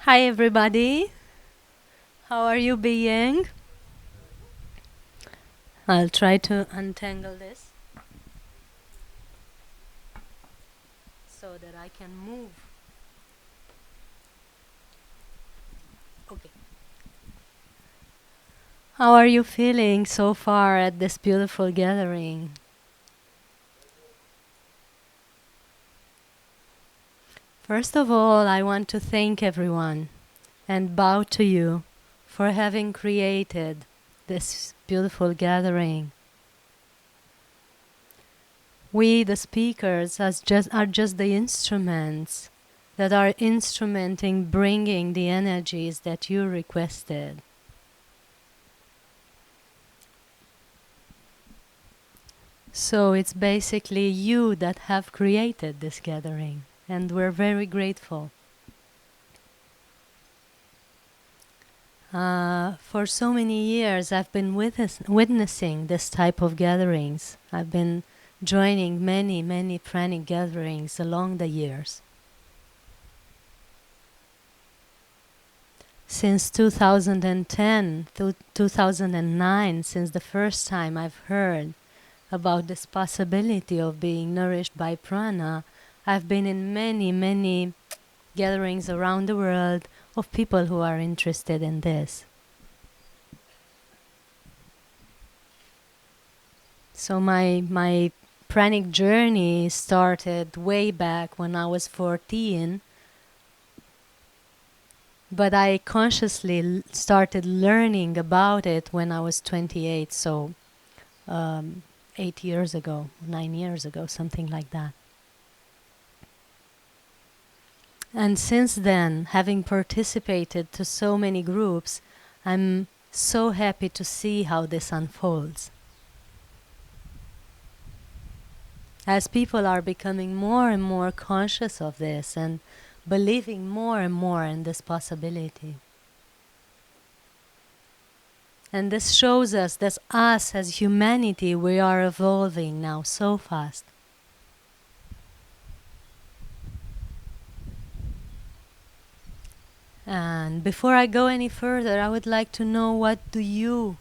Hi everybody, how are you being? I'll try to untangle this so that I can move. Okay. How are you feeling so far at this beautiful gathering? First of all, I want to thank everyone and bow to you for having created this beautiful gathering. We, the speakers, are just the instruments that are instrumenting bringing the energies that you requested. So it's basically you that have created this gathering, and we're very grateful. For so many years, I've been witnessing this type of gatherings. I've been joining many pranic gatherings along the years. Since 2010 to 2009, since the first time I've heard about this possibility of being nourished by prana, I've been in many gatherings around the world of people who are interested in this. So my pranic journey started way back when I was 14, but I consciously started learning about it when I was 28, so 8 years ago, 9 years ago, something like that. And since then, having participated to so many groups, I'm so happy to see how this unfolds. As people are becoming more and more conscious of this and believing more and more in this possibility. And this shows us that us as humanity, we are evolving now so fast. And before I go any further, I would like to know what you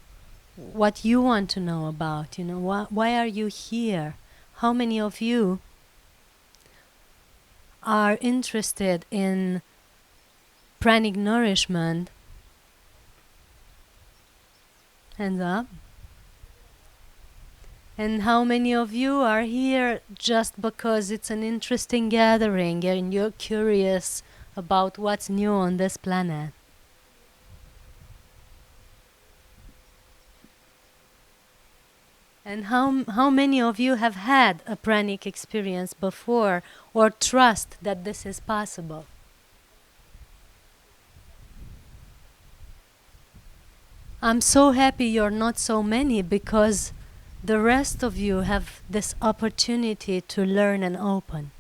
want to know about. Why are you here? How many of you are interested in pranic nourishment? Hands up. And how many of you are here just because it's an interesting gathering and you're curious about what's new on this planet? And how many of you have had a pranic experience before or trust that this is possible? I'm so happy you're not so many, because the rest of you have this opportunity to learn and open.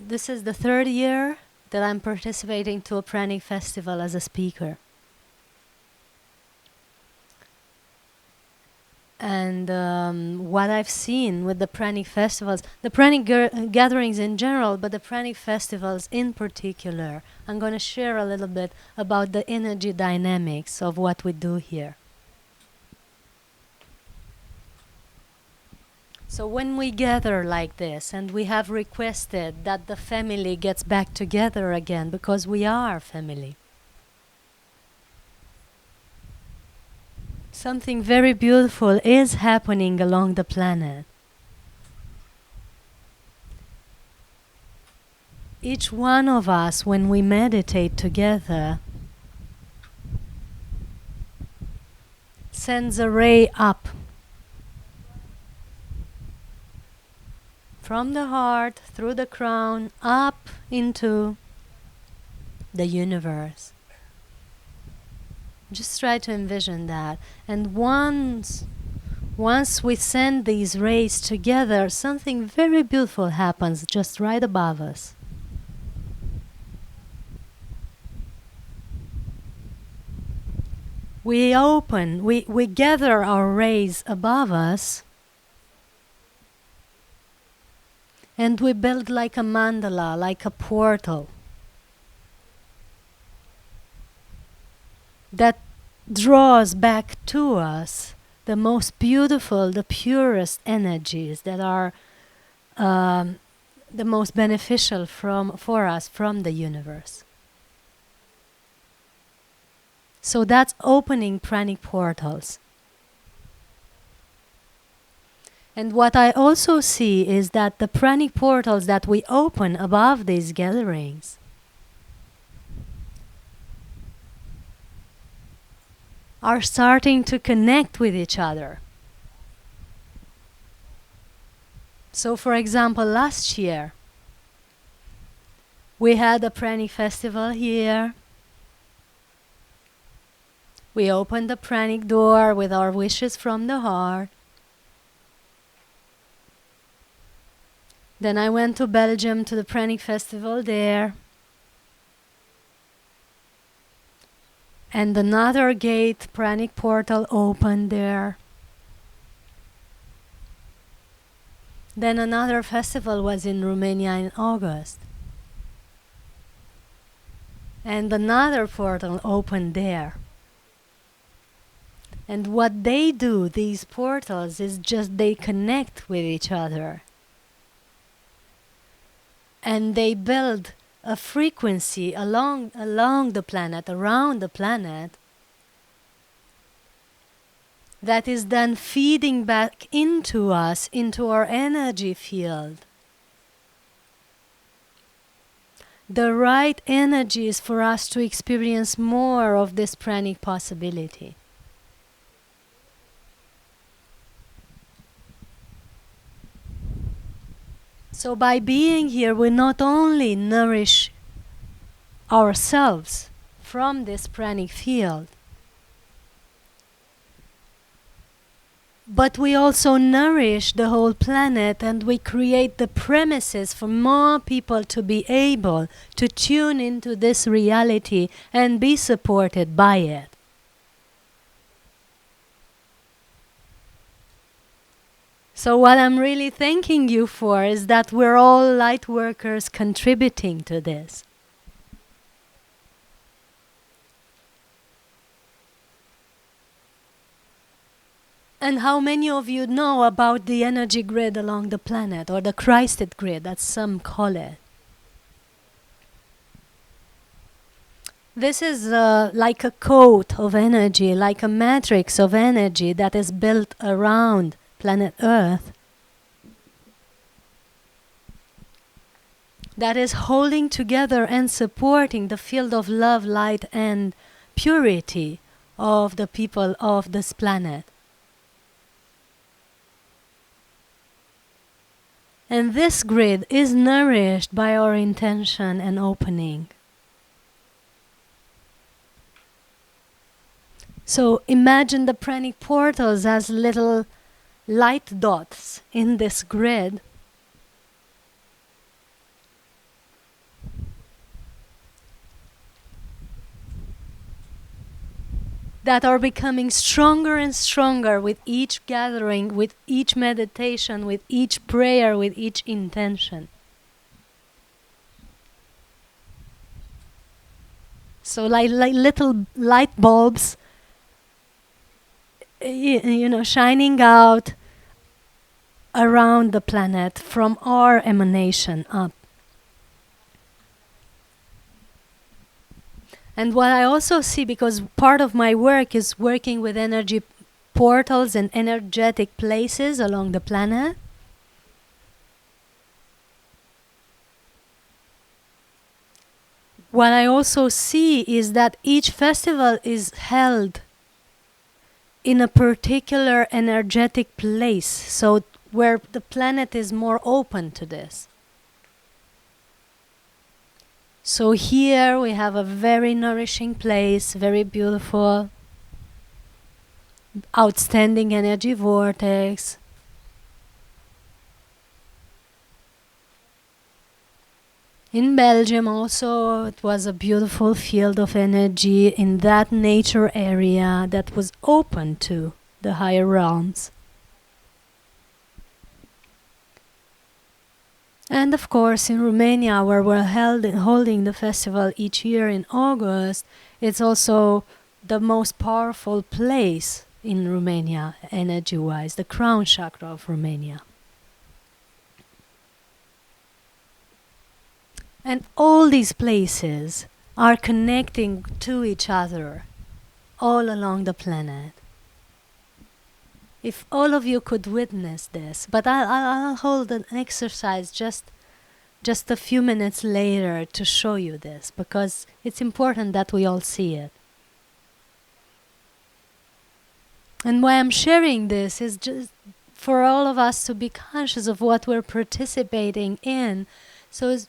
This is the third year that I'm participating to a pranic festival as a speaker. And what I've seen with the pranic festivals, the pranic gatherings in general, but the pranic festivals in particular, I'm going to share a little bit about the energy dynamics of what we do here. So when we gather like this, and we have requested that the family gets back together again, because we are family, something very beautiful is happening along the planet. Each one of us, when we meditate together, sends a ray up from the heart, through the crown, up into the universe. Just try to envision that. And once we send these rays together, something very beautiful happens just right above us. we open, we gather our rays above us, and we build like a mandala, like a portal that draws back to us the most beautiful, the purest energies that are the most beneficial for us from the universe. So that's opening pranic portals. And what I also see is that the pranic portals that we open above these gatherings are starting to connect with each other. So for example, last year we had a pranic festival here. We opened the pranic door with our wishes from the heart. Then I went to Belgium to the pranic festival there. And another gate, pranic portal, opened there. Then another festival was in Romania in August. And another portal opened there. And what they do, these portals, is just they connect with each other. And they build a frequency along the planet, around the planet, that is then feeding back into us, into our energy field. The right energies for us to experience more of this pranic possibility. So by being here, we not only nourish ourselves from this pranic field, but we also nourish the whole planet, and we create the premises for more people to be able to tune into this reality and be supported by it. So what I'm really thanking you for is that we're all light workers contributing to this. And how many of you know about the energy grid along the planet, or the Christed grid, as some call it? This is like a coat of energy, like a matrix of energy that is built around planet Earth, that is holding together and supporting the field of love, light, and purity of the people of this planet. And this grid is nourished by our intention and opening. So imagine the pranic portals as little light dots in this grid, that are becoming stronger and stronger with each gathering, with each meditation, with each prayer, with each intention. So like little light bulbs, shining out around the planet from our emanation up. And what I also see, because part of my work is working with energy portals and energetic places along the planet, what I also see is that each festival is held in a particular energetic place, so where the planet is more open to this. So here we have a very nourishing place, very beautiful, outstanding energy vortex. In Belgium also, it was a beautiful field of energy in that nature area that was open to the higher realms. And of course, in Romania, where we're holding the festival each year in August, it's also the most powerful place in Romania, energy-wise, the crown chakra of Romania. And all these places are connecting to each other all along the planet. If all of you could witness this, but I'll hold an exercise just a few minutes later to show you this, because it's important that we all see it. And why I'm sharing this is just for all of us to be conscious of what we're participating in. So it's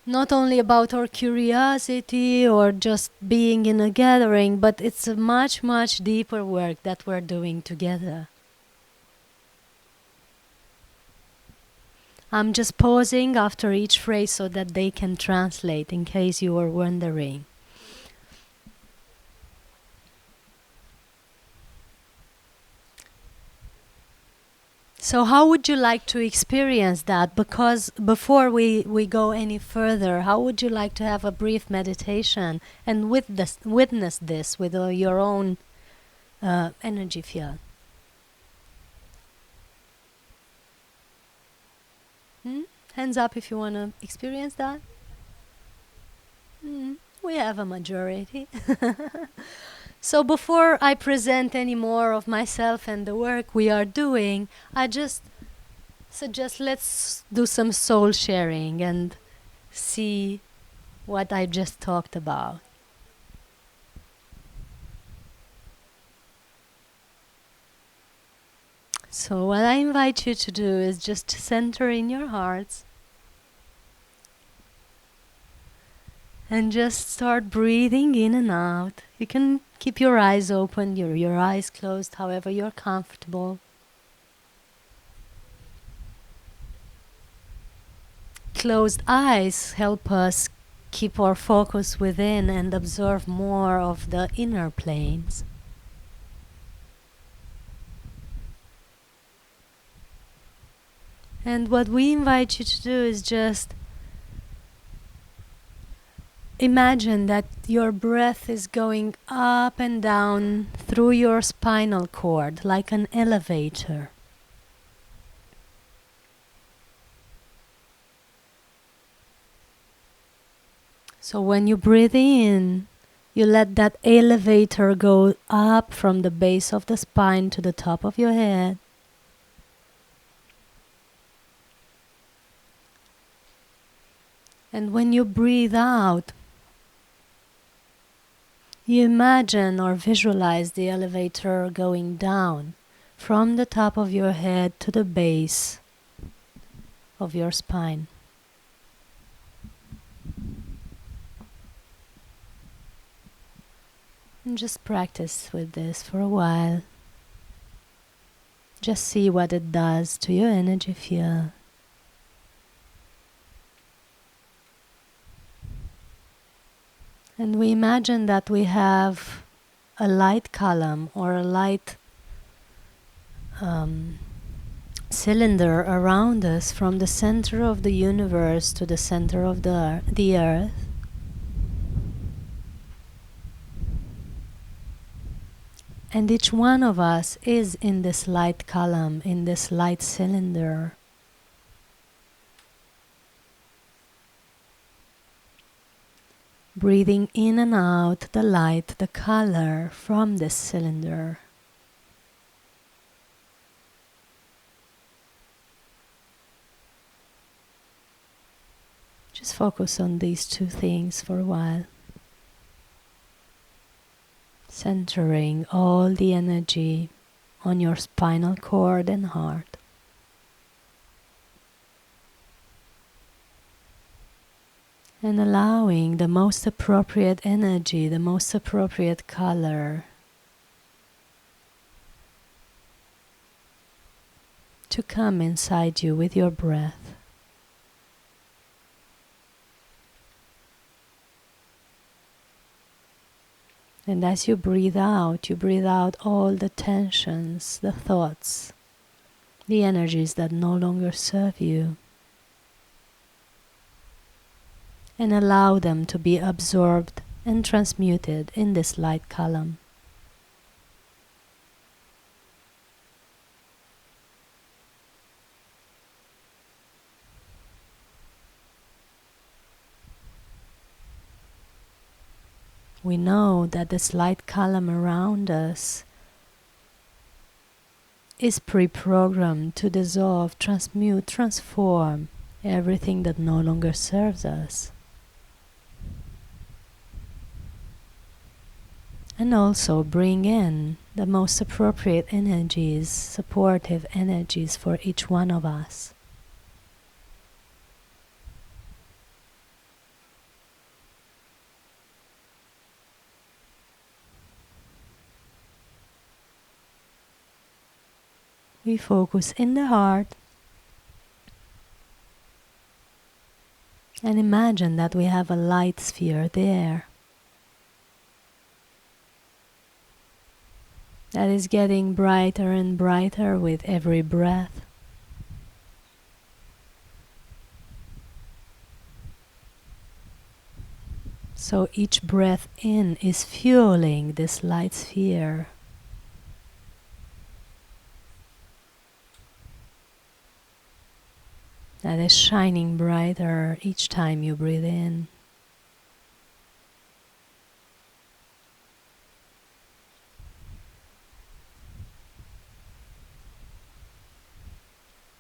not only about our curiosity or just being in a gathering, but it's a much, much deeper work that we're doing together. I'm just pausing after each phrase so that they can translate, in case you were wondering. So how would you like to experience that? Because before we go any further, how would you like to have a brief meditation and witness this with your own energy field? Hands up if you want to experience that. We have a majority. So before I present any more of myself and the work we are doing, I just suggest let's do some soul sharing and see what I just talked about. So what I invite you to do is just center in your hearts and just start breathing in and out. You can keep your eyes open, your eyes closed, however you're comfortable. Closed eyes help us keep our focus within and observe more of the inner planes. And what we invite you to do is just imagine that your breath is going up and down through your spinal cord like an elevator. So when you breathe in, you let that elevator go up from the base of the spine to the top of your head. And when you breathe out, you imagine or visualize the elevator going down from the top of your head to the base of your spine. And just practice with this for a while. Just see what it does to your energy field. And we imagine that we have a light column or a light cylinder around us from the center of the universe to the center of the earth. And each one of us is in this light column, in this light cylinder. Breathing in and out the light, the color from this cylinder. Just focus on these two things for a while. Centering all the energy on your spinal cord and heart. And allowing the most appropriate energy, the most appropriate color to come inside you with your breath. And as you breathe out all the tensions, the thoughts, the energies that no longer serve you, and allow them to be absorbed and transmuted in this light column. We know that this light column around us is pre-programmed to dissolve, transmute, transform everything that no longer serves us. And also bring in the most appropriate energies, supportive energies for each one of us. We focus in the heart and imagine that we have a light sphere there that is getting brighter and brighter with every breath. So each breath in is fueling this light sphere. That is shining brighter each time you breathe in.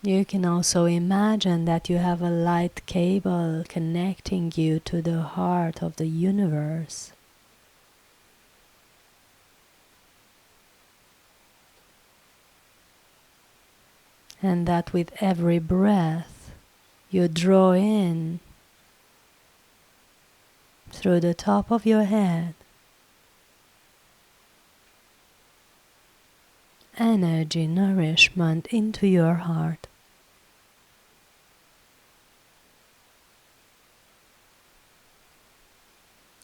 You can also imagine that you have a light cable connecting you to the heart of the universe. And that with every breath, you draw in through the top of your head energy, nourishment into your heart.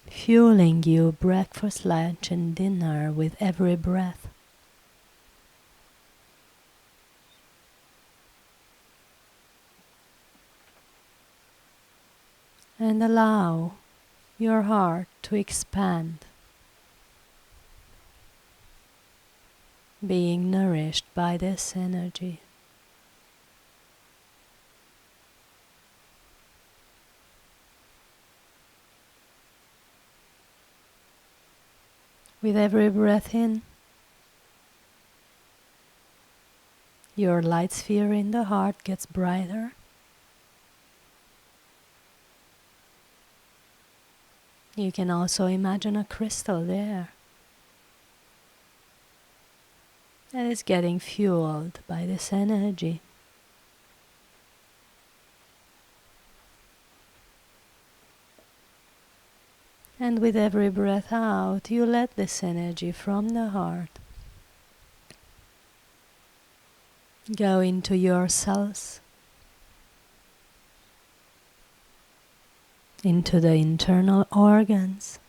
Fueling you breakfast, lunch and dinner with every breath. And allow your heart to expand, being nourished by this energy. With every breath in, your light sphere in the heart gets brighter. You can also imagine a crystal there that is getting fueled by this energy. And with every breath out, you let this energy from the heart go into your cells, into the internal organs,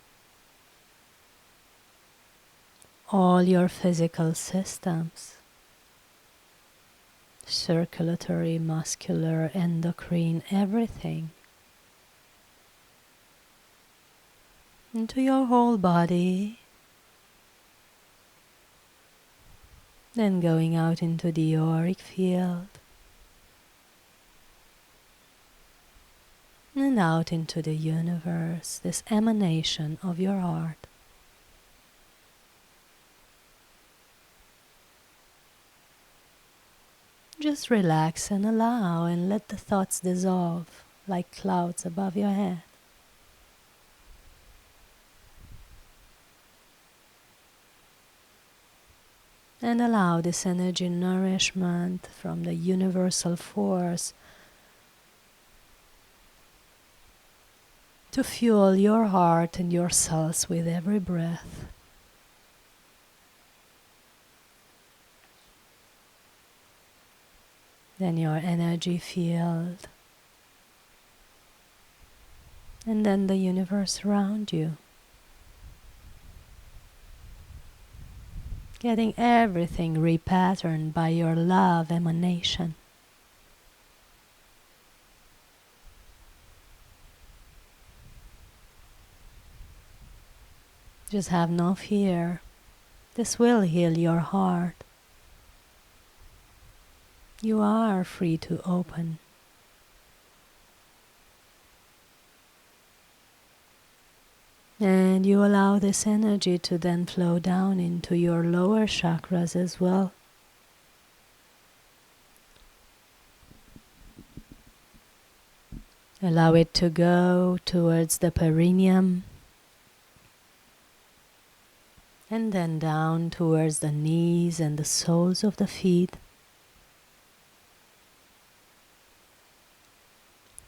all your physical systems, circulatory, muscular, endocrine, everything, into your whole body, then going out into the auric field, and out into the universe, this emanation of your heart. Just relax and allow and let the thoughts dissolve like clouds above your head. And allow this energy nourishment from the universal force to fuel your heart and your cells with every breath. Then your energy field, and then the universe around you. getting everything repatterned by your love emanation. Just have no fear. This will heal your heart. You are free to open. And you allow this energy to then flow down into your lower chakras as well. Allow it to go towards the perineum and then down towards the knees and the soles of the feet,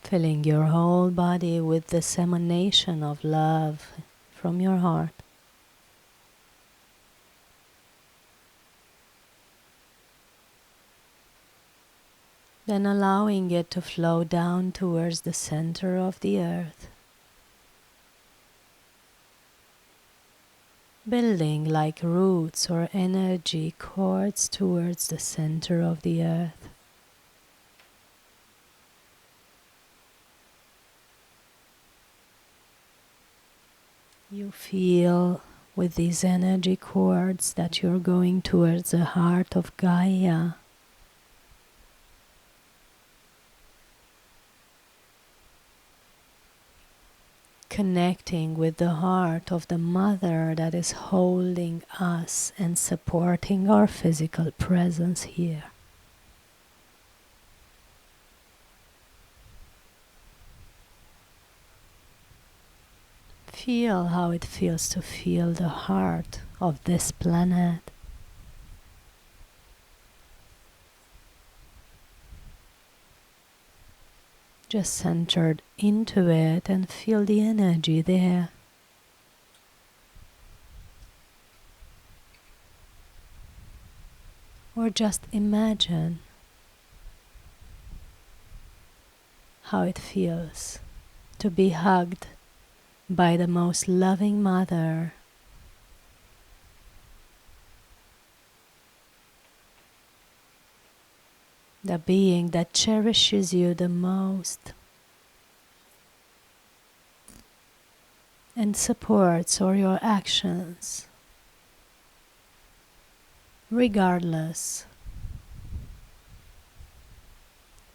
filling your whole body with this emanation of love from your heart. Then allowing it to flow down towards the center of the earth, building like roots or energy cords towards the center of the earth. You feel with these energy cords that you're going towards the heart of Gaia. Connecting with the heart of the mother that is holding us and supporting our physical presence here. Feel how it feels to feel the heart of this planet. Just centered into it and feel the energy there. Or just imagine how it feels to be hugged by the most loving mother. The being that cherishes you the most and supports all your actions, regardless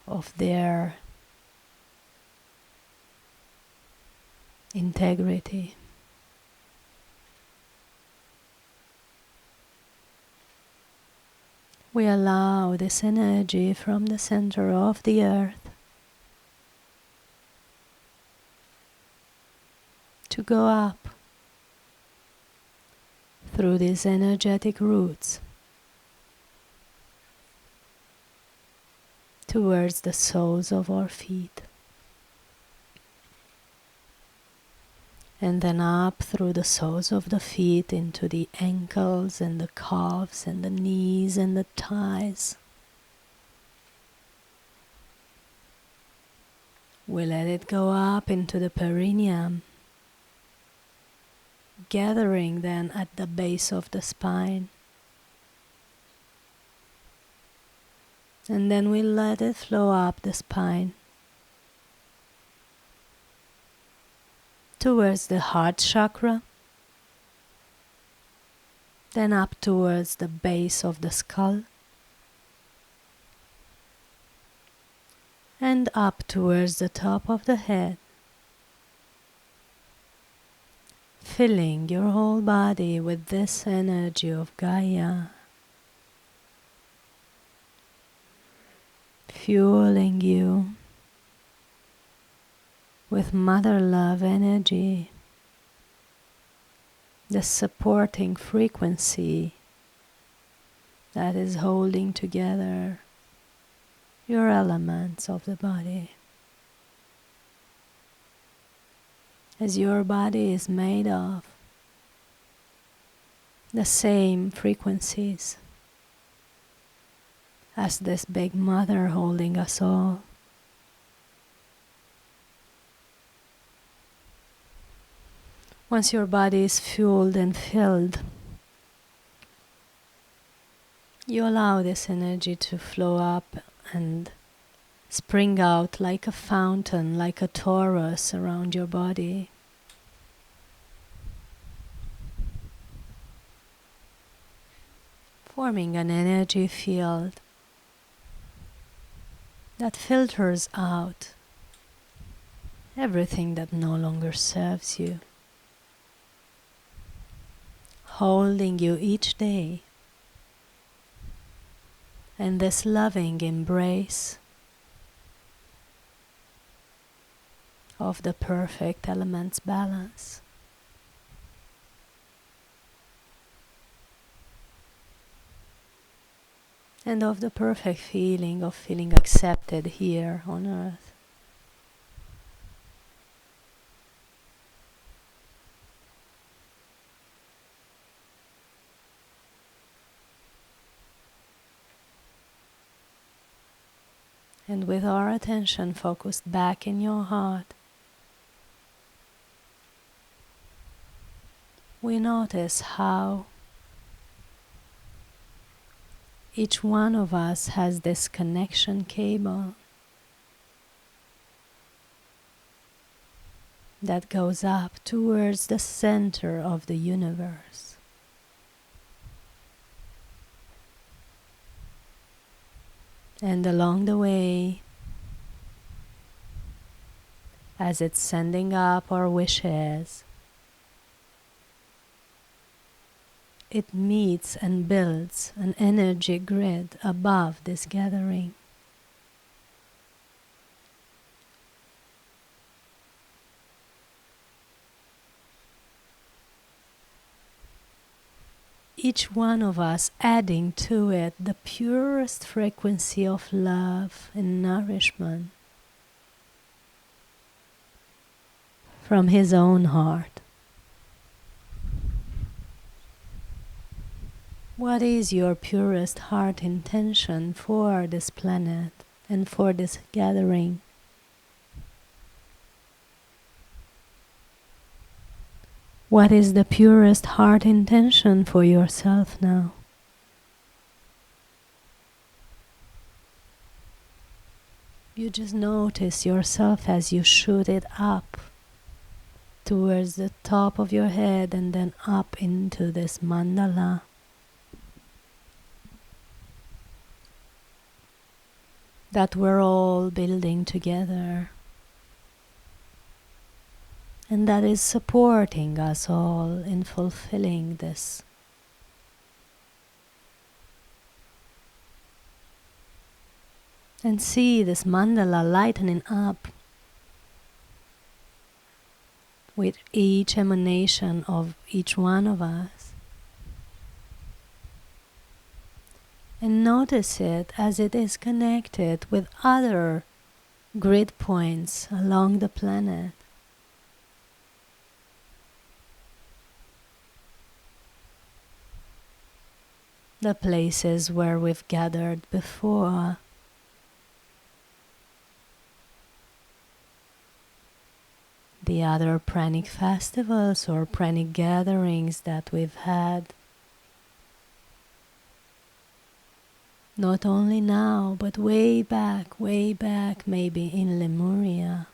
of their integrity. We allow this energy from the center of the earth to go up through these energetic roots towards the soles of our feet, and then up through the soles of the feet into the ankles and the calves and the knees and the thighs. We let it go up into the perineum, gathering then at the base of the spine. And then we let it flow up the spine towards the heart chakra, then up towards the base of the skull, and up towards the top of the head, filling your whole body with this energy of Gaia, fueling you with mother love energy, the supporting frequency that is holding together your elements of the body. As your body is made of the same frequencies as this big mother holding us all. Once your body is fueled and filled You allow this energy to flow up and spring out like a fountain, like a torus around your body. Forming an energy field that filters out everything that no longer serves you, holding you each day in this loving embrace of the perfect elements balance. And of the perfect feeling of feeling accepted here on earth. And with our attention focused back in your heart, we notice how each one of us has this connection cable that goes up towards the center of the universe. And along the way, as it's sending up our wishes, it meets and builds an energy grid above this gathering. Each one of us adding to it the purest frequency of love and nourishment from his own heart. What is your purest heart intention for this planet and for this gathering? What is the purest heart intention for yourself now? You just notice yourself as you shoot it up towards the top of your head and then up into this mandala. That we're all building together, and that is supporting us all in fulfilling this. And see this mandala lightening up with each emanation of each one of us. And notice it as it is connected with other grid points along the planet. The places where we've gathered before. The other pranic festivals or pranic gatherings that we've had. Not only now, but way back, maybe in Lemuria.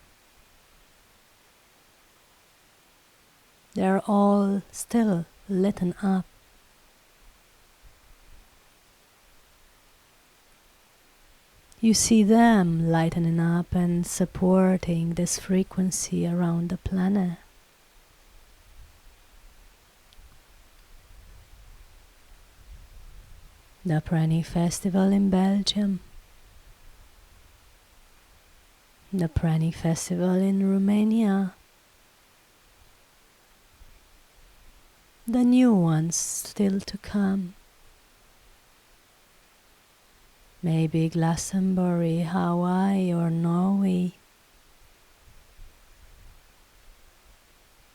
They're all still lit up. You see them lightening up and supporting this frequency around the planet. The Pranic Festival in Belgium, the Pranic Festival in Romania, the new ones still to come. Maybe Glastonbury, Hawaii or Norway,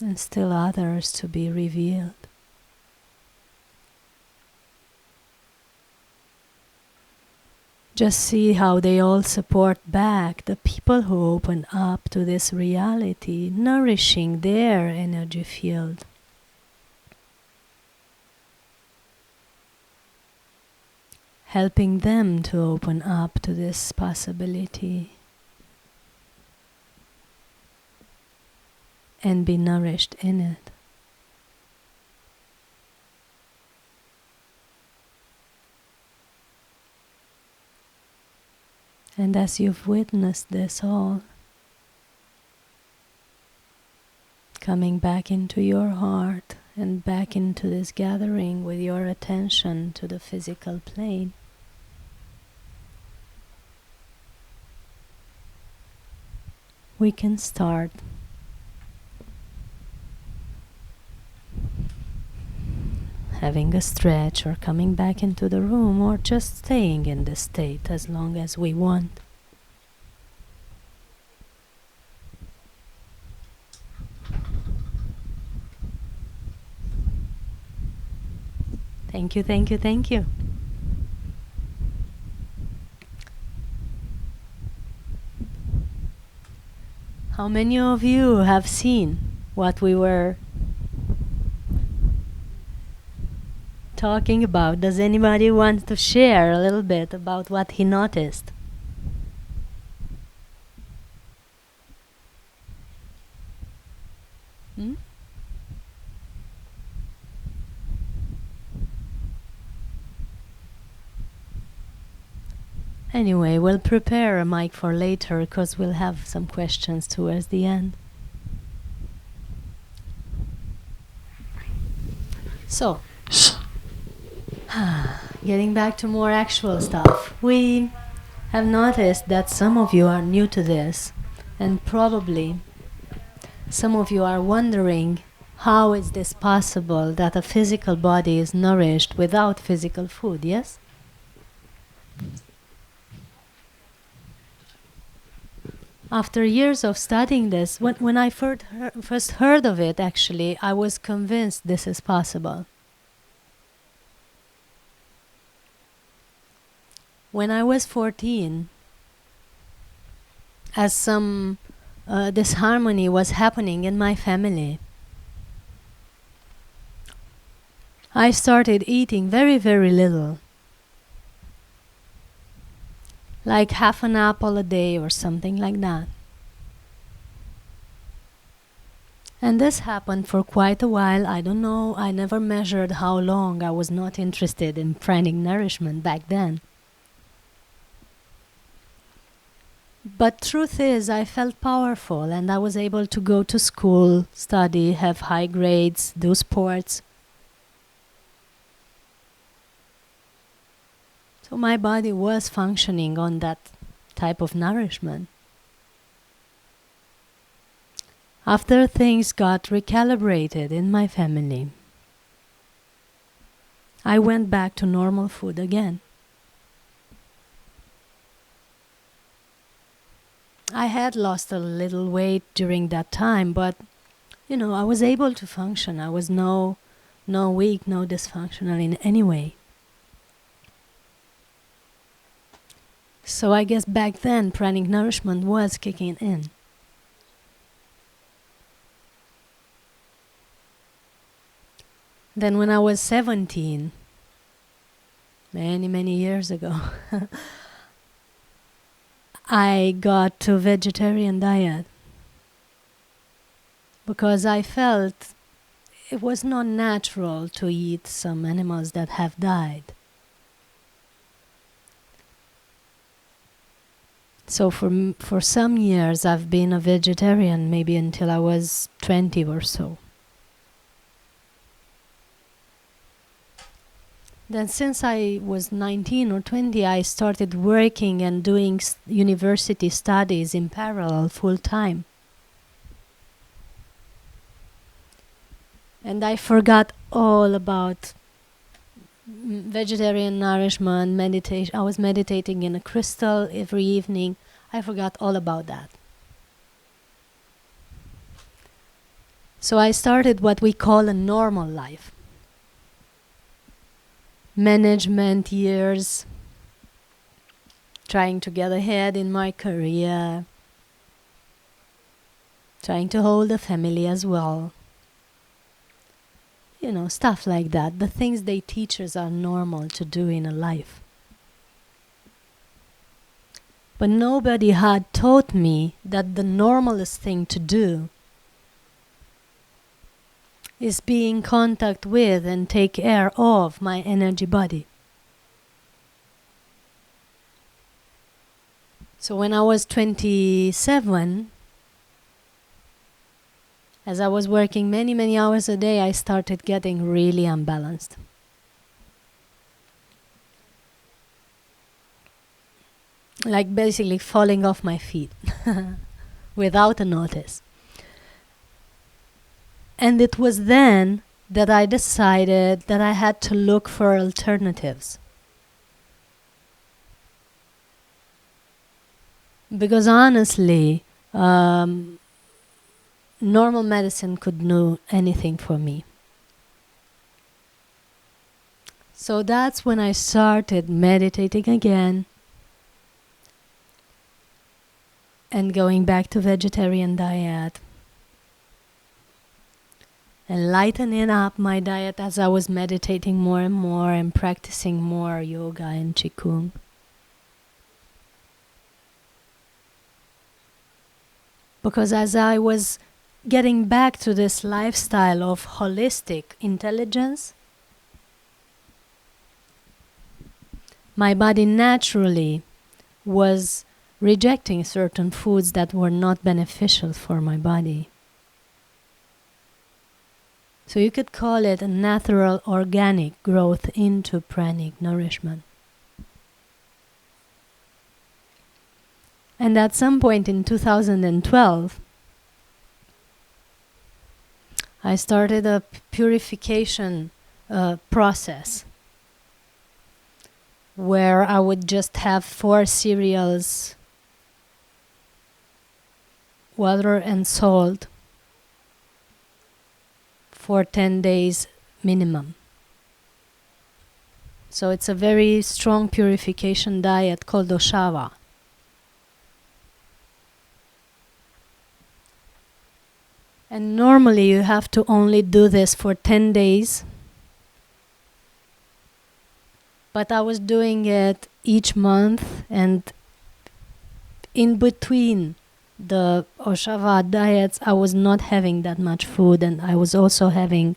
and still others to be revealed. Just see how they all support back the people who open up to this reality, nourishing their energy field. helping them to open up to this possibility and be nourished in it. And as you've witnessed this all, coming back into your heart and back into this gathering with your attention to the physical plane, we can start having a stretch or coming back into the room or just staying in this state as long as we want. Thank you, thank you, thank you. How many of you have seen what we were talking about? Does anybody want to share a little bit about what he noticed? Anyway, we'll prepare a mic for later because we'll have some questions towards the end. So, getting back to more actual stuff, we have noticed that some of you are new to this, and probably some of you are wondering, how is this possible that a physical body is nourished without physical food, yes? After years of studying this, when I first heard of it, actually, I was convinced this is possible. When I was 14, as some disharmony was happening in my family, I started eating very, very little. Like half an apple a day or something like that. And this happened for quite a while. I don't know, I never measured how long. I was not interested in pranic nourishment back then. But truth is, I felt powerful and I was able to go to school, study, have high grades, do sports. So my body was functioning on that type of nourishment. After things got recalibrated in my family, I went back to normal food again. I had lost a little weight during that time, but I was able to function. I was no weak, no dysfunctional in any way. So I guess back then pranic nourishment was kicking in. Then when I was 17, many years ago, I got to vegetarian diet because I felt it was not natural to eat some animals that have died. So for some years I've been a vegetarian, maybe until I was 20 or so. Then since I was 19 or 20, I started working and doing university studies in parallel full time. And I forgot all about vegetarian nourishment, meditation. I was meditating in a crystal every evening. I forgot all about that. So I started what we call a normal life. Management years, trying to get ahead in my career, trying to hold a family as well. Stuff like that. The things they teach us are normal to do in a life. But nobody had taught me that the normalest thing to do is be in contact with and take care of my energy body. So when I was 27, as I was working many, many hours a day, I started getting really unbalanced. Like basically falling off my feet without a notice. And it was then that I decided that I had to look for alternatives. Because honestly, normal medicine couldn't do anything for me. So that's when I started meditating again and going back to vegetarian diet and lightening up my diet as I was meditating more and more and practicing more yoga and qigong. Because as I was getting back to this lifestyle of holistic intelligence, my body naturally was rejecting certain foods that were not beneficial for my body. So you could call it a natural organic growth into pranic nourishment. And at some point in 2012, I started a purification process where I would just have 4 cereals, water and salt for 10 days minimum. So it's a very strong purification diet called Oshava. And normally you have to only do this for 10 days. But I was doing it each month, and in between the Oshava diets, I was not having that much food, and I was also having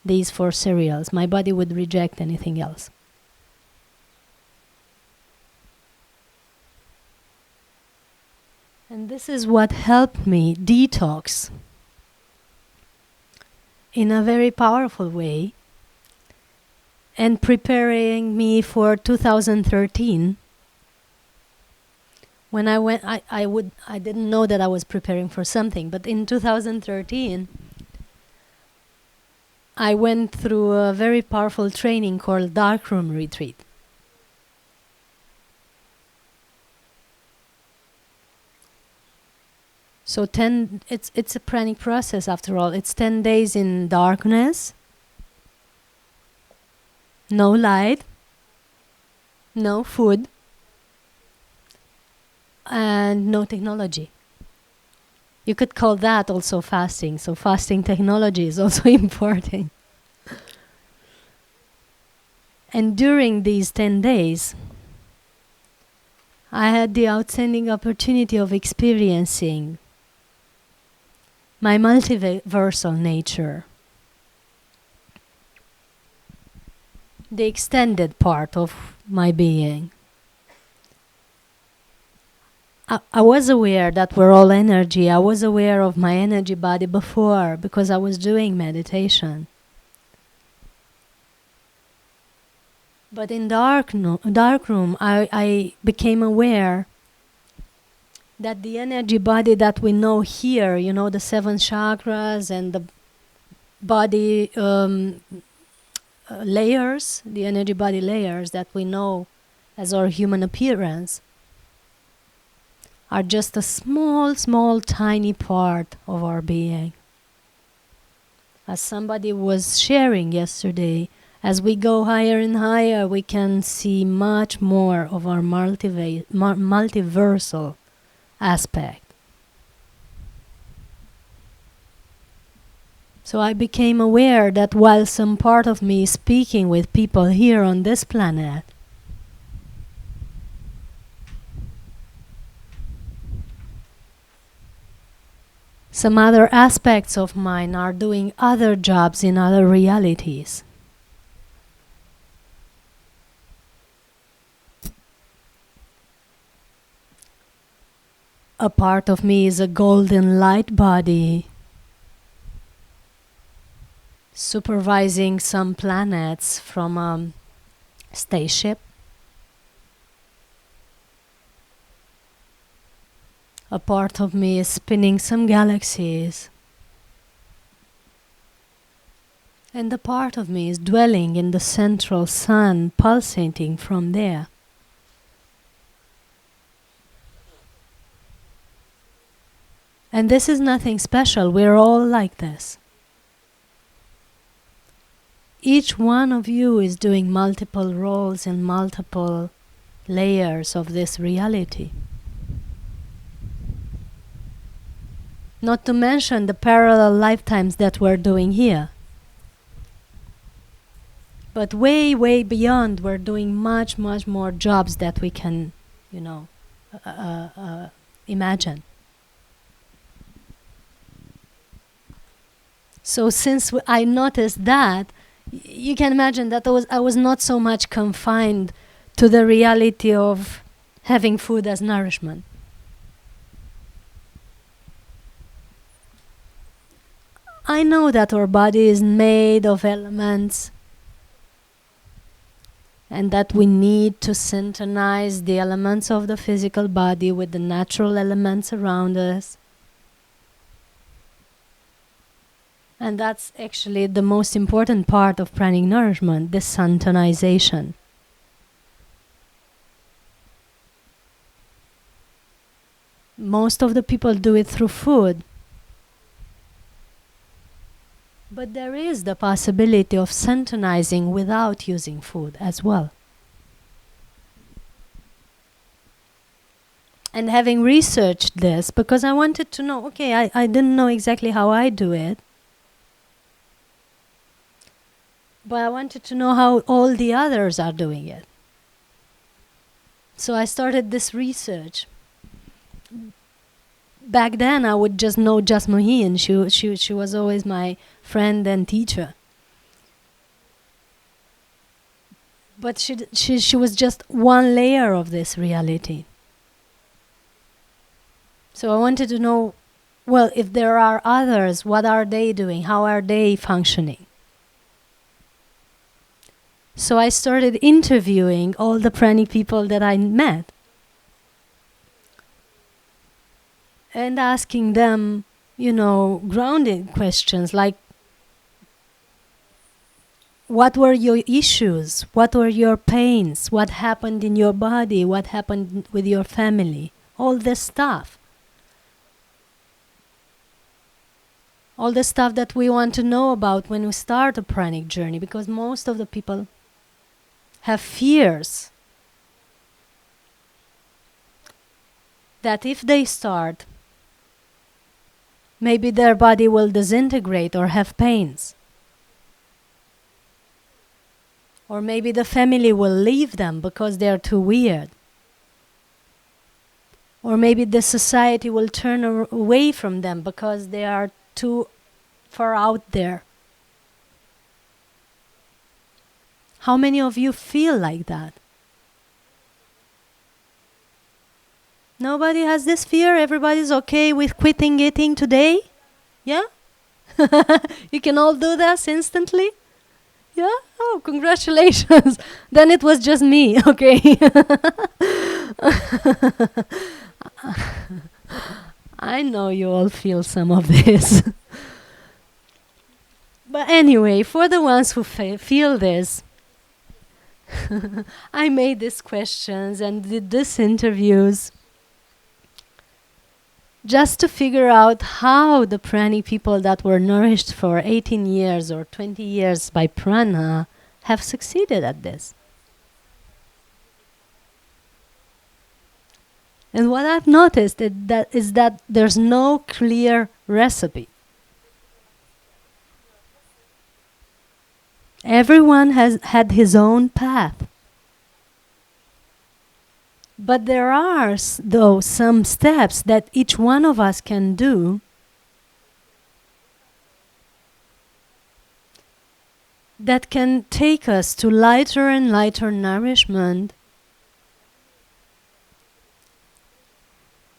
these 4 cereals. My body would reject anything else. And this is what helped me detox in a very powerful way, and preparing me for 2013. When I went, I didn't know that I was preparing for something, but in 2013, I went through a very powerful training called Darkroom Retreat. So it's a pranic process after all. It's 10 days in darkness, no light, no food, and no technology. You could call that also fasting. So fasting technology is also important. And during these 10 days, I had the outstanding opportunity of experiencing my multiversal nature, the extended part of my being. I was aware that we're all energy. I was aware of my energy body before because I was doing meditation. But in darkroom, I became aware that the energy body that we know here, you know, the 7 chakras and the body layers, the energy body layers that we know as our human appearance, are just a small, tiny part of our being. As somebody was sharing yesterday, as we go higher and higher, we can see much more of our multiversal aspect. So I became aware that while some part of me is speaking with people here on this planet, some other aspects of mine are doing other jobs in other realities. A part of me is a golden light body supervising some planets from a spaceship. A part of me is spinning some galaxies. And a part of me is dwelling in the central sun, pulsating from there. And this is nothing special. We're all like this. Each one of you is doing multiple roles in multiple layers of this reality. Not to mention the parallel lifetimes that we're doing here. But way, way beyond, we're doing much, much more jobs that we can, imagine. So since I noticed that, you can imagine that I was not so much confined to the reality of having food as nourishment. I know that our body is made of elements and that we need to synchronize the elements of the physical body with the natural elements around us. And that's actually the most important part of pranic nourishment, the synchronization. Most of the people do it through food. But there is the possibility of synchronizing without using food as well. And having researched this, because I wanted to know, okay, I didn't know exactly how I do it. But I wanted to know how all the others are doing it. So I started this research. Back then, I would just know Jasmuhi, and she was always my friend and teacher. But she was just one layer of this reality. So I wanted to know, well, if there are others, what are they doing? How are they functioning? So I started interviewing all the pranic people that I met and asking them, grounded questions like, what were your issues? What were your pains? What happened in your body? What happened with your family? All this stuff. All the stuff that we want to know about when we start a pranic journey, because most of the people have fears that if they start, maybe their body will disintegrate or have pains. Or maybe the family will leave them because they're too weird. Or maybe the society will turn away from them because they are too far out there. How many of you feel like that? Nobody has this fear? Everybody's okay with quitting eating today? Yeah? You can all do this instantly? Yeah? Oh, congratulations. Then it was just me, okay? I know you all feel some of this. But anyway, for the ones who feel this, I made these questions and did these interviews just to figure out how the pranic people that were nourished for 18 years or 20 years by prana have succeeded at this. And what I've noticed is that there's no clear recipe. Everyone has had his own path. But there are, though, some steps that each one of us can do that can take us to lighter and lighter nourishment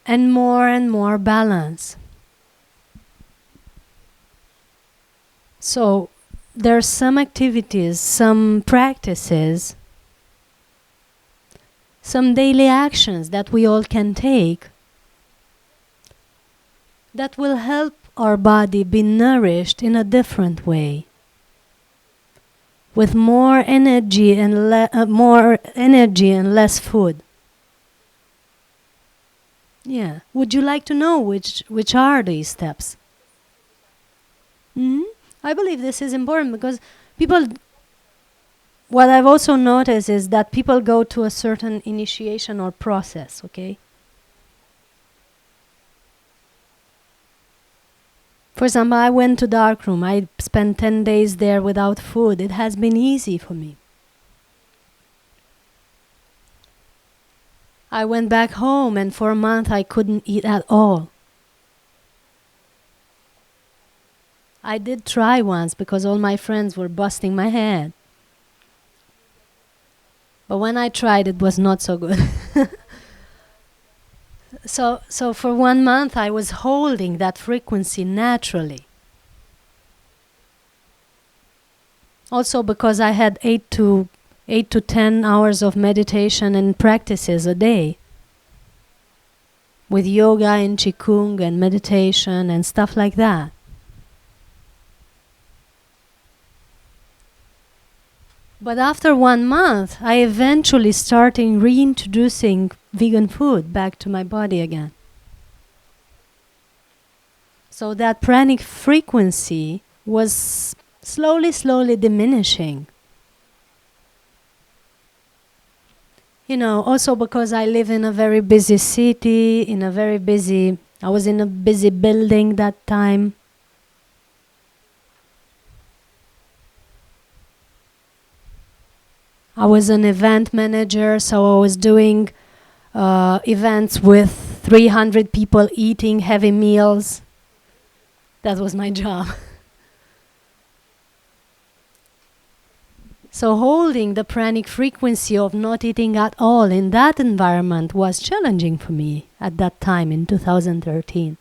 and more balance. So there are some activities, some practices, some daily actions that we all can take that will help our body be nourished in a different way, with more energy and less food. Yeah. Would you like to know which are these steps? I believe this is important because what I've also noticed is that people go to a certain initiation or process, okay? For example, I went to darkroom. I spent 10 days there without food. It has been easy for me. I went back home and for a month I couldn't eat at all. I did try once because all my friends were busting my head. But when I tried, it was not so good. So for 1 month I was holding that frequency naturally. Also because I had 8 to 10 hours of meditation and practices a day, with yoga and qigong and meditation and stuff like that. But after 1 month, I eventually started reintroducing vegan food back to my body again. So that pranic frequency was slowly diminishing. Also because I live in a very busy city, I was in a busy building that time. I was an event manager, so I was doing events with 300 people eating heavy meals. That was my job. So holding the pranic frequency of not eating at all in that environment was challenging for me at that time in 2013.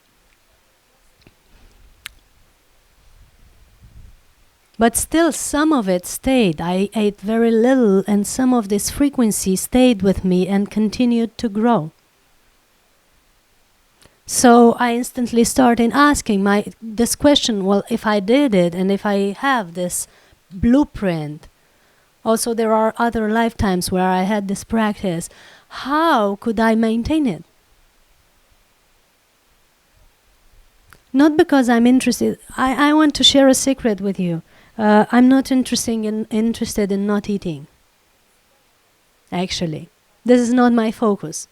But still, some of it stayed. I ate very little, and some of this frequency stayed with me and continued to grow. So I instantly started asking this question, well, if I did it, and if I have this blueprint, also there are other lifetimes where I had this practice, how could I maintain it? Not because I'm interested. I want to share a secret with you. I'm not interested in not eating. Actually, this is not my focus.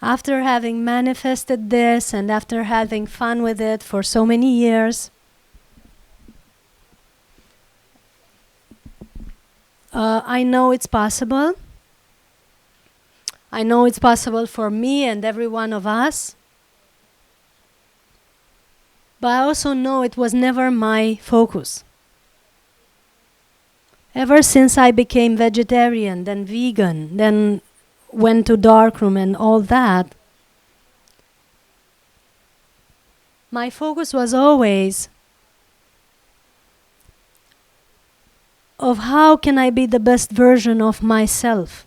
After having manifested this and after having fun with it for so many years, I know it's possible. I know it's possible for me and every one of us. But I also know it was never my focus. Ever since I became vegetarian, then vegan, then went to darkroom and all that, my focus was always of how can I be the best version of myself?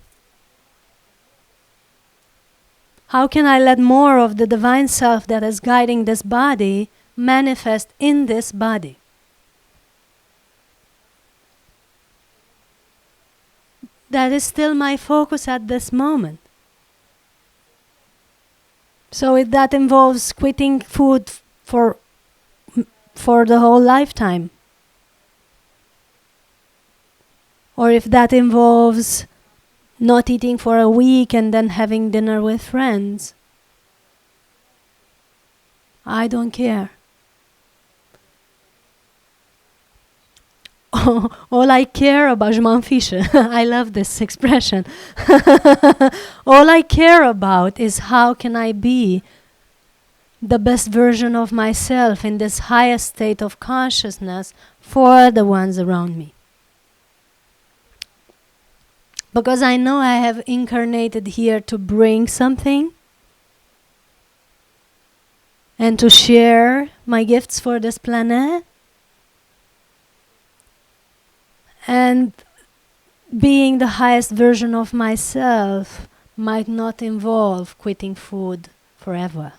How can I let more of the divine self that is guiding this body manifest in this body? That is still my focus at this moment. So if that involves quitting food for the whole lifetime, or if that involves not eating for a week and then having dinner with friends, I don't care. All I care about, je m'en fiche. I love this expression. All I care about is how can I be the best version of myself in this highest state of consciousness for the ones around me. Because I know I have incarnated here to bring something and to share my gifts for this planet. And being the highest version of myself might not involve quitting food forever.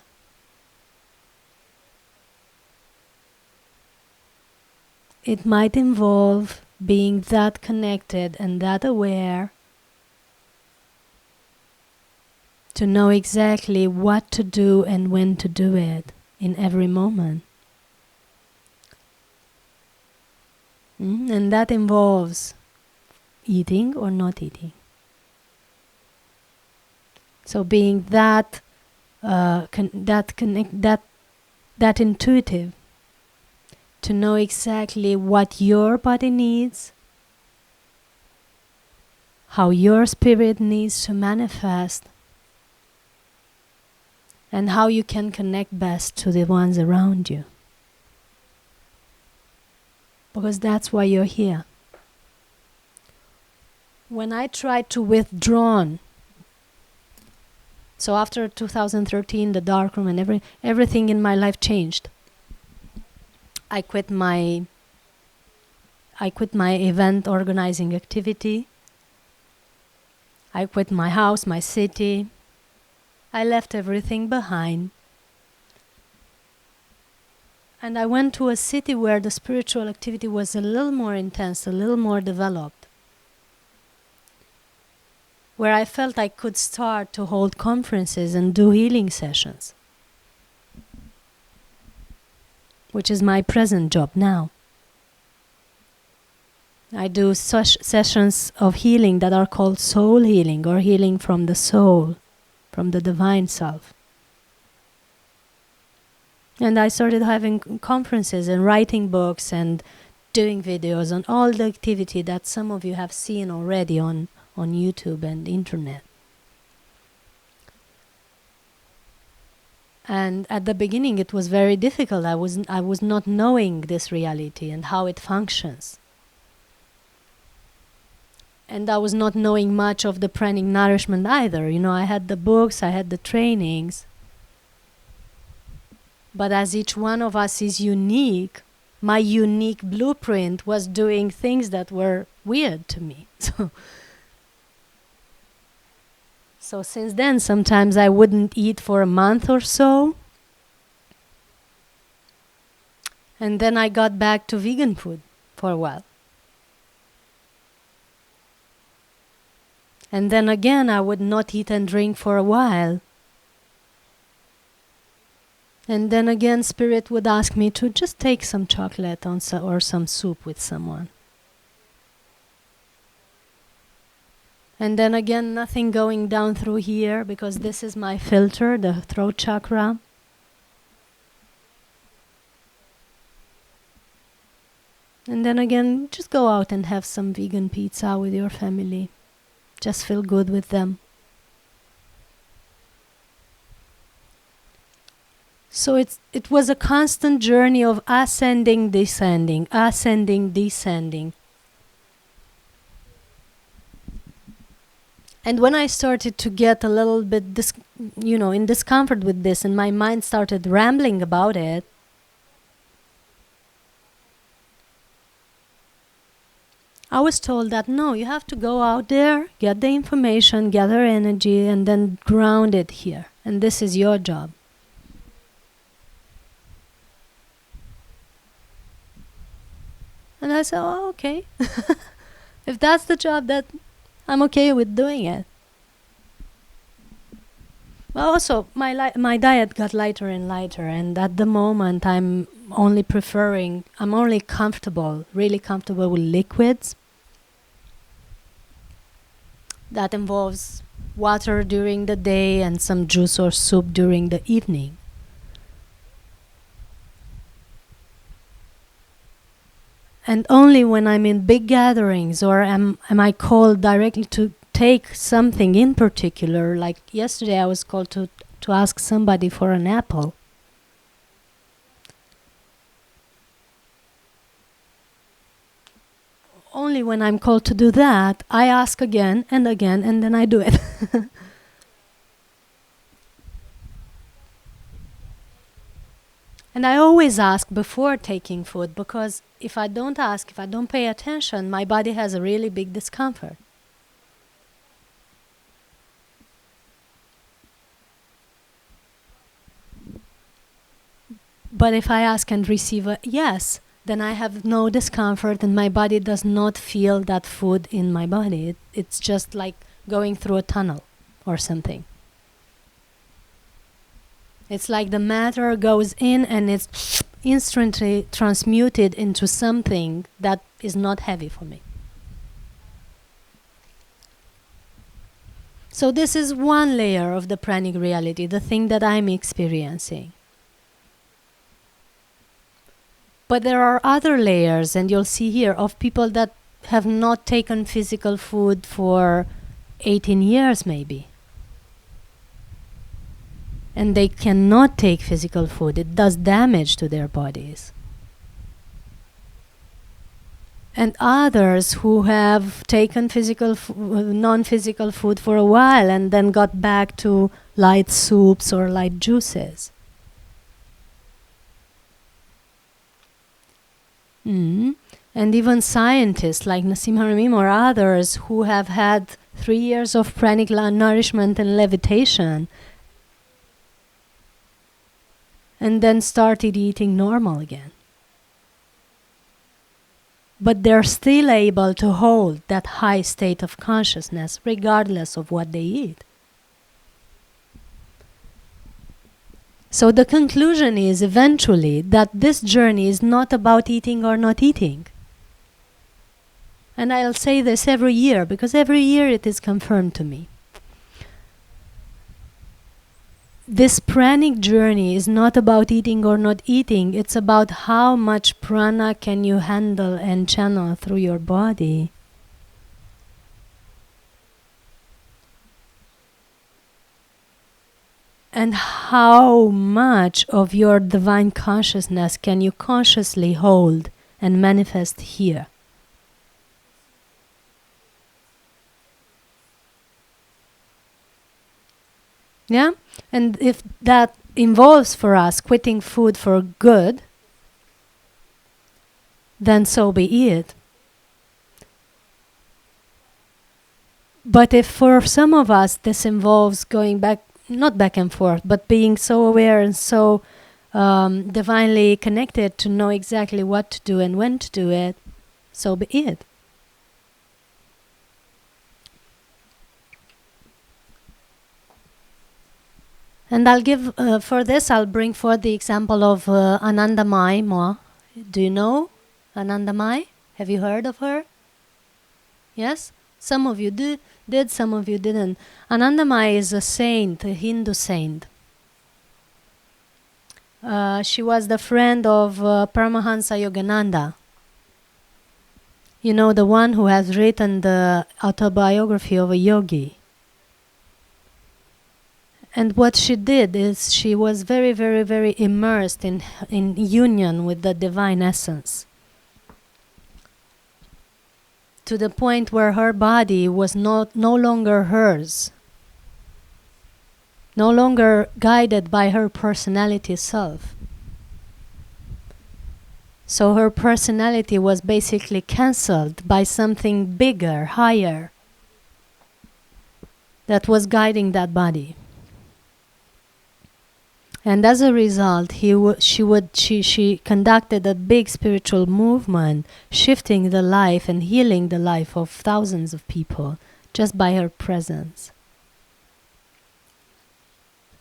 It might involve being that connected and that aware to know exactly what to do and when to do it in every moment. And that involves eating or not eating. So being that intuitive to know exactly what your body needs, how your spirit needs to manifest, and how you can connect best to the ones around you. Because that's why you're here. When I tried to withdraw, so after 2013, the darkroom and everything in my life changed. I quit my event organizing activity. I quit my house, my city. I left everything behind. And I went to a city where the spiritual activity was a little more intense, a little more developed. Where I felt I could start to hold conferences and do healing sessions. Which is my present job now. I do such sessions of healing that are called soul healing or healing from the soul, from the divine self. And I started having conferences and writing books and doing videos on all the activity that some of you have seen already on YouTube and internet. And at the beginning it was very difficult. I was not knowing this reality and how it functions. And I was not knowing much of the pranic nourishment either. You know, I had the books, I had the trainings. But as each one of us is unique, my unique blueprint was doing things that were weird to me. So since then, sometimes I wouldn't eat for a month or so. And then I got back to vegan food for a while. And then again, I would not eat and drink for a while. And then again, Spirit would ask me to just take some chocolate or some soup with someone. And then again, nothing going down through here because this is my filter, the throat chakra. And then again, just go out and have some vegan pizza with your family. Just feel good with them. So it was a constant journey of ascending, descending, ascending, descending. And when I started to get a little bit, in discomfort with this, and my mind started rambling about it, I was told that no, you have to go out there, get the information, gather energy, and then ground it here. And this is your job. And I said, oh, okay. If that's the job, that I'm okay with doing it. But also, my diet got lighter and lighter, and at the moment I'm only comfortable, really comfortable with liquids. That involves water during the day and some juice or soup during the evening. And only when I'm in big gatherings or am I called directly to take something in particular, like yesterday I was called to ask somebody for an apple. only when I'm called to do that, I ask again, and then I do it. And I always ask before taking food, because if I don't ask, if I don't pay attention, my body has a really big discomfort. But if I ask and receive a yes, then I have no discomfort and my body does not feel that food in my body. It's just like going through a tunnel or something. It's like the matter goes in and it's instantly transmuted into something that is not heavy for me. So this is one layer of the pranic reality, the thing that I'm experiencing. But there are other layers, and you'll see here, of people that have not taken physical food for 18 years maybe. And they cannot take physical food. It does damage to their bodies. And others who have taken non-physical food for a while and then got back to light soups or light juices. And even scientists like Nassim Harameem or others who have had 3 years of pranic nourishment and levitation and then started eating normal again. But they're still able to hold that high state of consciousness regardless of what they eat. So the conclusion is eventually that this journey is not about eating or not eating. And I'll say this every year, because every year it is confirmed to me. This pranic journey is not about eating or not eating. It's about how much prana can you handle and channel through your body. And how much of your divine consciousness can you consciously hold and manifest here. Yeah? And if that involves for us quitting food for good, then so be it. But if for some of us this involves going back, not back and forth, but being so aware and so divinely connected to know exactly what to do and when to do it, so be it. And I'll give, for this, I'll bring forth the example of Anandamai Ma. Do you know Anandamai? Have you heard of her? Yes? Some of you did, some of you didn't. Anandamai is a saint, a Hindu saint. She was the friend of Paramahansa Yogananda. You know, the one who has written the autobiography of a yogi. And what she did is she was very, very, very immersed in union with the divine essence. To the point where her body was no longer hers. No longer guided by her personality self. So her personality was basically cancelled by something bigger, higher, that was guiding that body. And as a result, she conducted a big spiritual movement, shifting the life and healing the life of thousands of people just by her presence.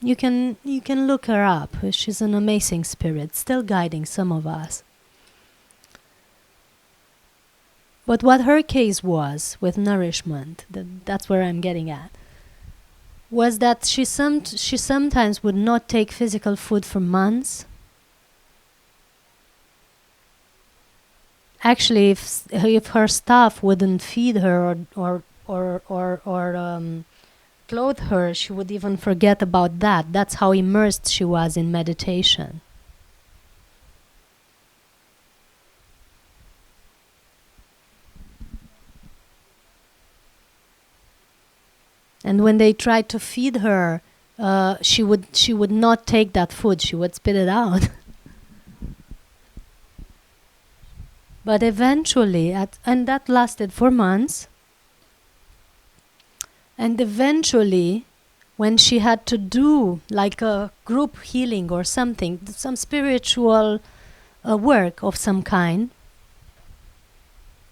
You can look her up. She's an amazing spirit, still guiding some of us. But what her case was with nourishment, that's where I'm getting at, was that she sometimes would not take physical food for months. Actually, if her staff wouldn't feed her or clothe her, she would even forget about that. That's how immersed she was in meditation. And when they tried to feed her, she would not take that food. She would spit it out. But eventually, and that lasted for months. And eventually, when she had to do like a group healing or something, some spiritual work of some kind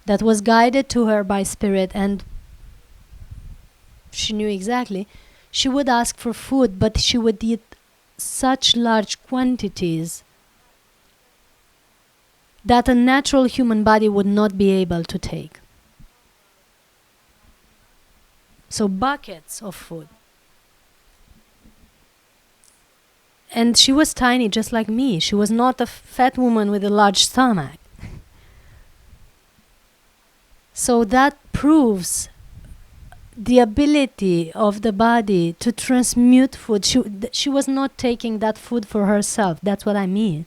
that was guided to her by spirit, and she knew exactly, she would ask for food, but she would eat such large quantities that a natural human body would not be able to take. So buckets of food. And she was tiny, just like me. She was not a fat woman with a large stomach. So that proves the ability of the body to transmute food. She was not taking that food for herself. That's what I mean.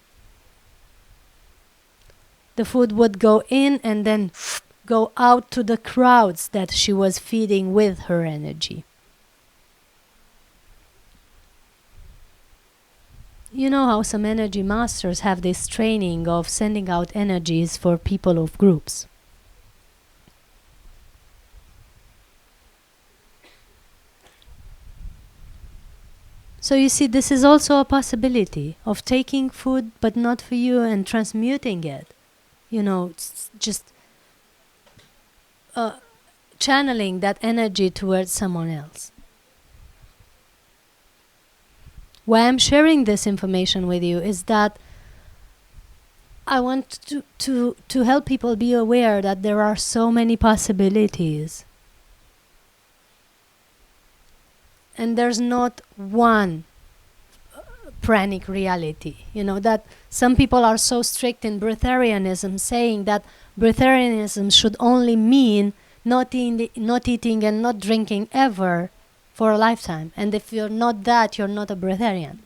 The food would go in and then go out to the crowds that she was feeding with her energy. You know how some energy masters have this training of sending out energies for people of groups. So you see, this is also a possibility of taking food but not for you and transmuting it. You know, just channeling that energy towards someone else. Why I'm sharing this information with you is that I want to help people be aware that there are so many possibilities. And there's not one pranic reality. You know, that some people are so strict in Breatharianism, saying that Breatharianism should only mean not eating and not drinking ever for a lifetime. And if you're not that, you're not a Breatharian.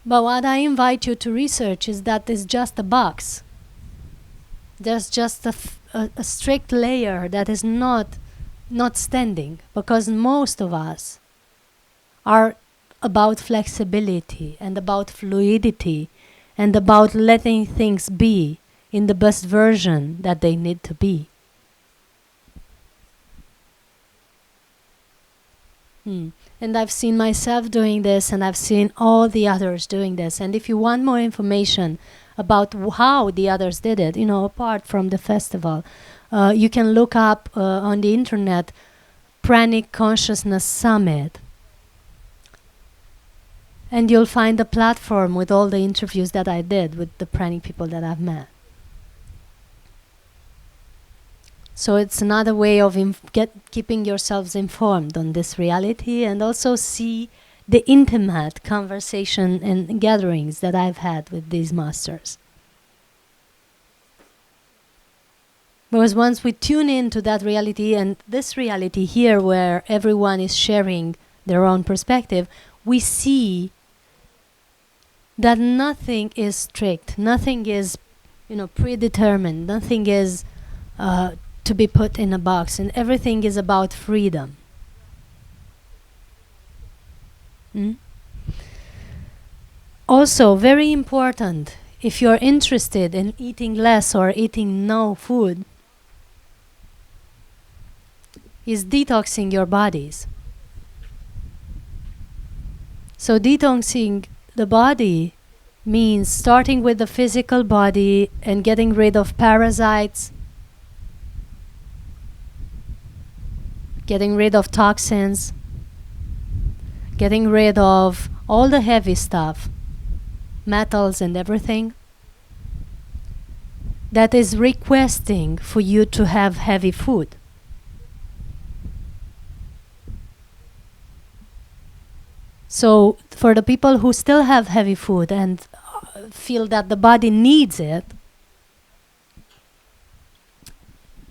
But what I invite you to research is that it's just a box. There's just a strict layer that is not standing, because most of us are about flexibility and about fluidity and about letting things be in the best version that they need to be. And I've seen myself doing this, and I've seen all the others doing this. And if you want more information about how the others did it, you know, apart from the festival, you can look up on the internet Pranic Consciousness Summit. And you'll find a platform with all the interviews that I did with the pranic people that I've met. So it's another way of keeping yourselves informed on this reality, and also see the intimate conversation and gatherings that I've had with these masters. Because once we tune into that reality, and this reality here where everyone is sharing their own perspective, we see that nothing is strict, nothing is, you know, predetermined, nothing is to be put in a box, and everything is about freedom. Also, very important, if you're interested in eating less or eating no food, is detoxing your bodies. So detoxing the body means starting with the physical body and getting rid of parasites, getting rid of toxins, getting rid of all the heavy stuff, metals and everything that is requesting for you to have heavy food. So for the people who still have heavy food and feel that the body needs it,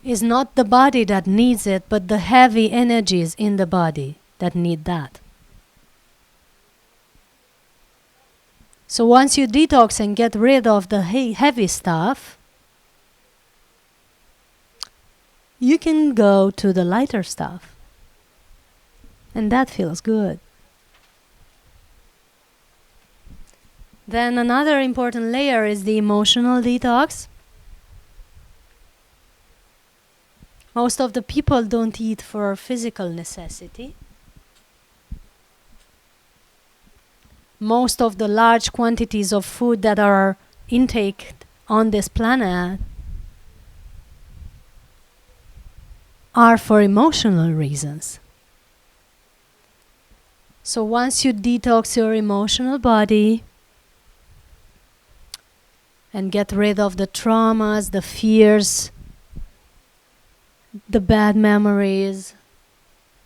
it's not the body that needs it, but the heavy energies in the body that need that. So once you detox and get rid of the heavy stuff, you can go to the lighter stuff. And that feels good. Then another important layer is the emotional detox. Most of the people don't eat for physical necessity. Most of the large quantities of food that are intaked on this planet are for emotional reasons. So once you detox your emotional body and get rid of the traumas, the fears, the bad memories,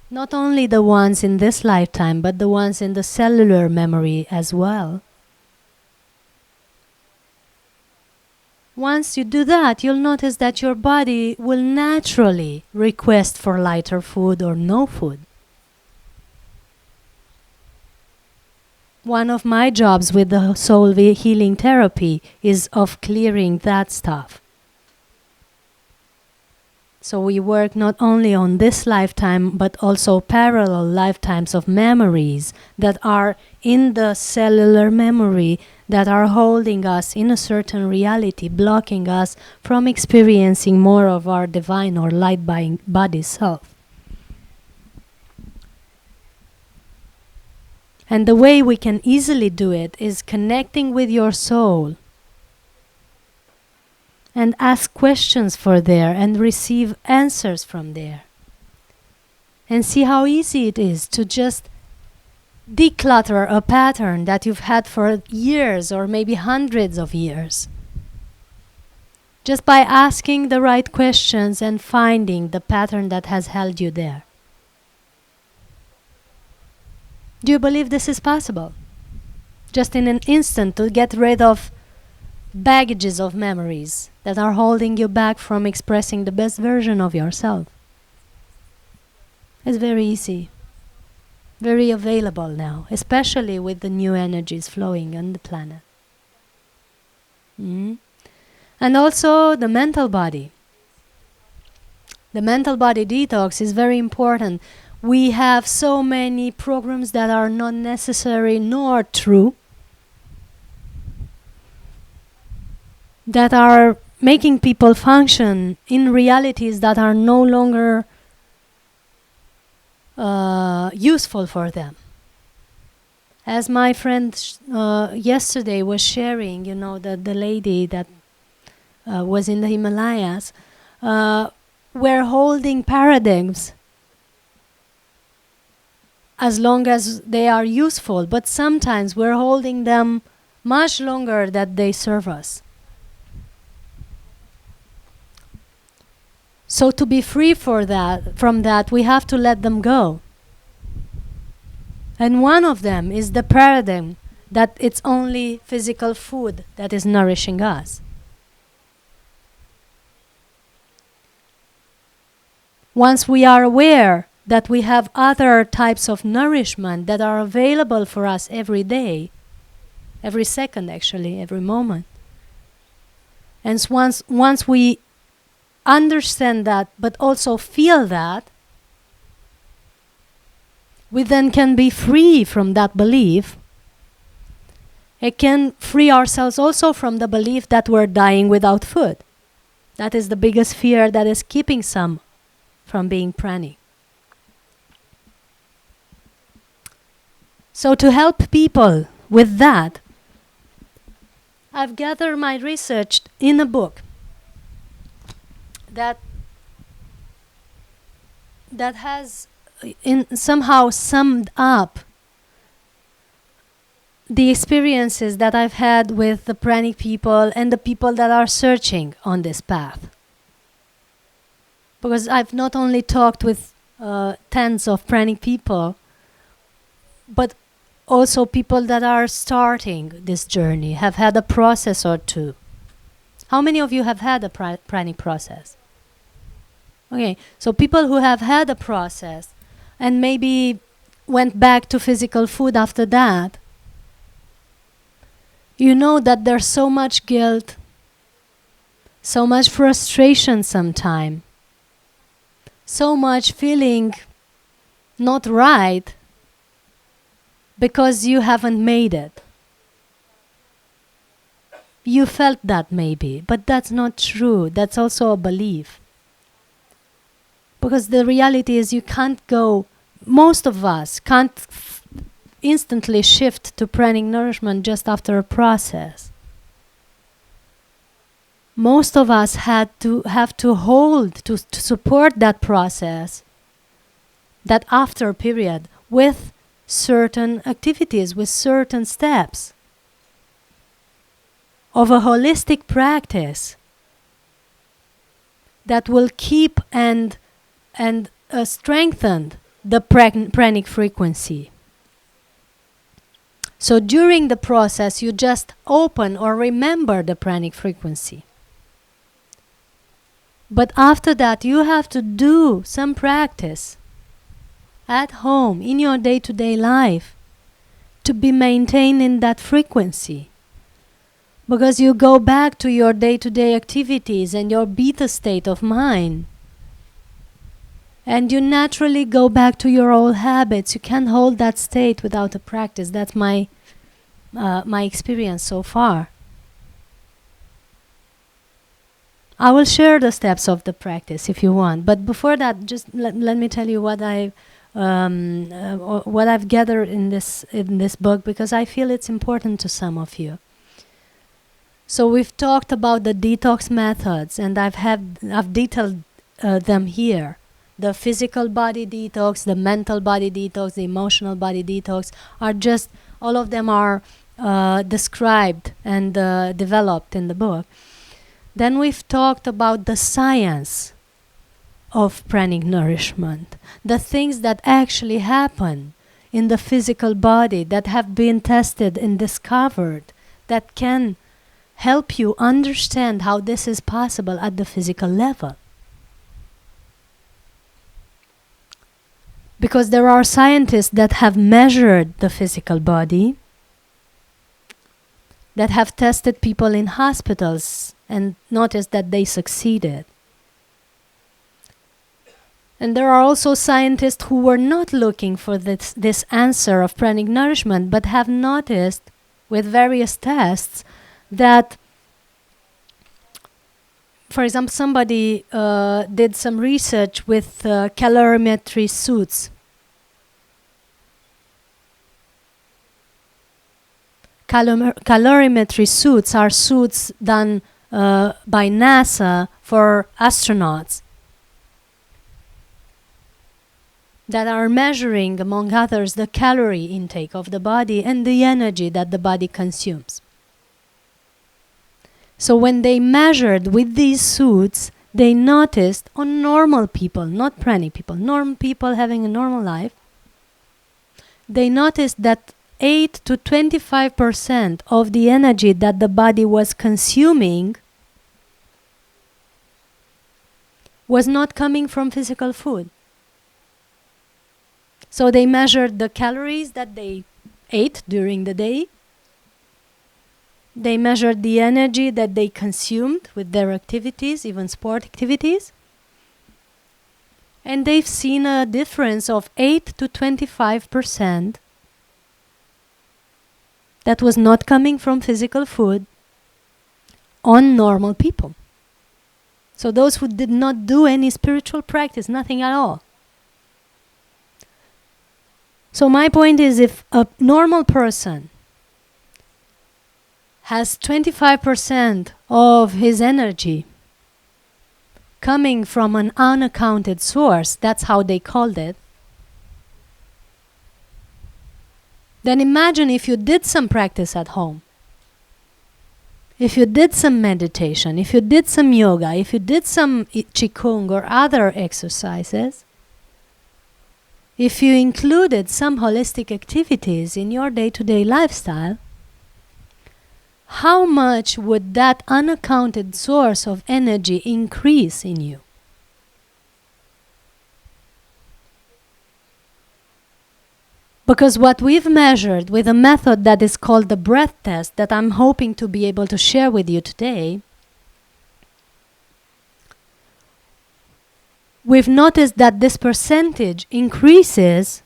not only the ones in this lifetime, but the ones in the cellular memory as well. Once you do that, you'll notice that your body will naturally request for lighter food or no food. One of my jobs with the soul healing therapy is of clearing that stuff. So we work not only on this lifetime, but also parallel lifetimes of memories that are in the cellular memory, that are holding us in a certain reality, blocking us from experiencing more of our divine or light body self. And the way we can easily do it is connecting with your soul and ask questions for there and receive answers from there. And see how easy it is to just declutter a pattern that you've had for years or maybe hundreds of years. Just by asking the right questions and finding the pattern that has held you there. Do you believe this is possible? Just in an instant to get rid of baggages of memories that are holding you back from expressing the best version of yourself. It's very easy. Very available now, especially with the new energies flowing on the planet. And also the mental body. The mental body detox is very important. We have so many programs that are not necessary nor true, that are making people function in realities that are no longer useful for them. As my friend yesterday was sharing, you know, that the lady that was in the Himalayas, were holding paradigms as long as they are useful, but sometimes we're holding them much longer than they serve us. So to be free from that, we have to let them go. And one of them is the paradigm that it's only physical food that is nourishing us. Once we are aware that we have other types of nourishment that are available for us every day, every second actually, every moment. And once we understand that, but also feel that, we then can be free from that belief. It can free ourselves also from the belief that we're dying without food. That is the biggest fear that is keeping some from being pranic. So to help people with that, I've gathered my research in a book that has somehow summed up the experiences that I've had with the pranic people and the people that are searching on this path. Because I've not only talked with tens of pranic people, but also people that are starting this journey, have had a process or two. How many of you have had a pranic process? Okay, so people who have had a process and maybe went back to physical food after that, you know that there's so much guilt, so much frustration sometimes, so much feeling not right because you haven't made it. You felt that maybe, but that's not true. That's also a belief. Because the reality is you can't go, most of us can't instantly shift to pranic nourishment just after a process. Most of us have to hold, to support that process, that after period, with certain activities, with certain steps of a holistic practice that will keep and strengthen the pranic frequency. So during the process, you just open or remember the pranic frequency. But after that, you have to do some practice at home, in your day-to-day life, to be maintained in that frequency. Because you go back to your day-to-day activities and your beta state of mind. And you naturally go back to your old habits. You can't hold that state without a practice. That's my experience so far. I will share the steps of the practice if you want. But before that, just let me tell you what I've gathered in this book, because I feel it's important to some of you. So we've talked about the detox methods, and I've detailed them here. The physical body detox, the mental body detox, the emotional body detox are just, all of them are described and developed in the book. Then we've talked about the science of pranic nourishment, the things that actually happen in the physical body that have been tested and discovered, that can help you understand how this is possible at the physical level. Because there are scientists that have measured the physical body, that have tested people in hospitals and noticed that they succeeded. And there are also scientists who were not looking for this answer of pranic nourishment, but have noticed with various tests that, for example, somebody did some research with calorimetry suits. Calorimetry suits are suits done by NASA for astronauts that are measuring, among others, the calorie intake of the body and the energy that the body consumes. So when they measured with these suits, they noticed on normal people, not pranic people, normal people having a normal life, they noticed that 8 to 25% of the energy that the body was consuming was not coming from physical food. So they measured the calories that they ate during the day. They measured the energy that they consumed with their activities, even sport activities. And they've seen a difference of 8 to 25% that was not coming from physical food on normal people. So those who did not do any spiritual practice, nothing at all. So my point is, if a normal person has 25% of his energy coming from an unaccounted source, that's how they called it, then imagine if you did some practice at home. If you did some meditation, if you did some yoga, if you did some qigong or other exercises, if you included some holistic activities in your day-to-day lifestyle, how much would that unaccounted source of energy increase in you? Because what we've measured with a method that is called the breath test, that I'm hoping to be able to share with you today, we've noticed that this percentage increases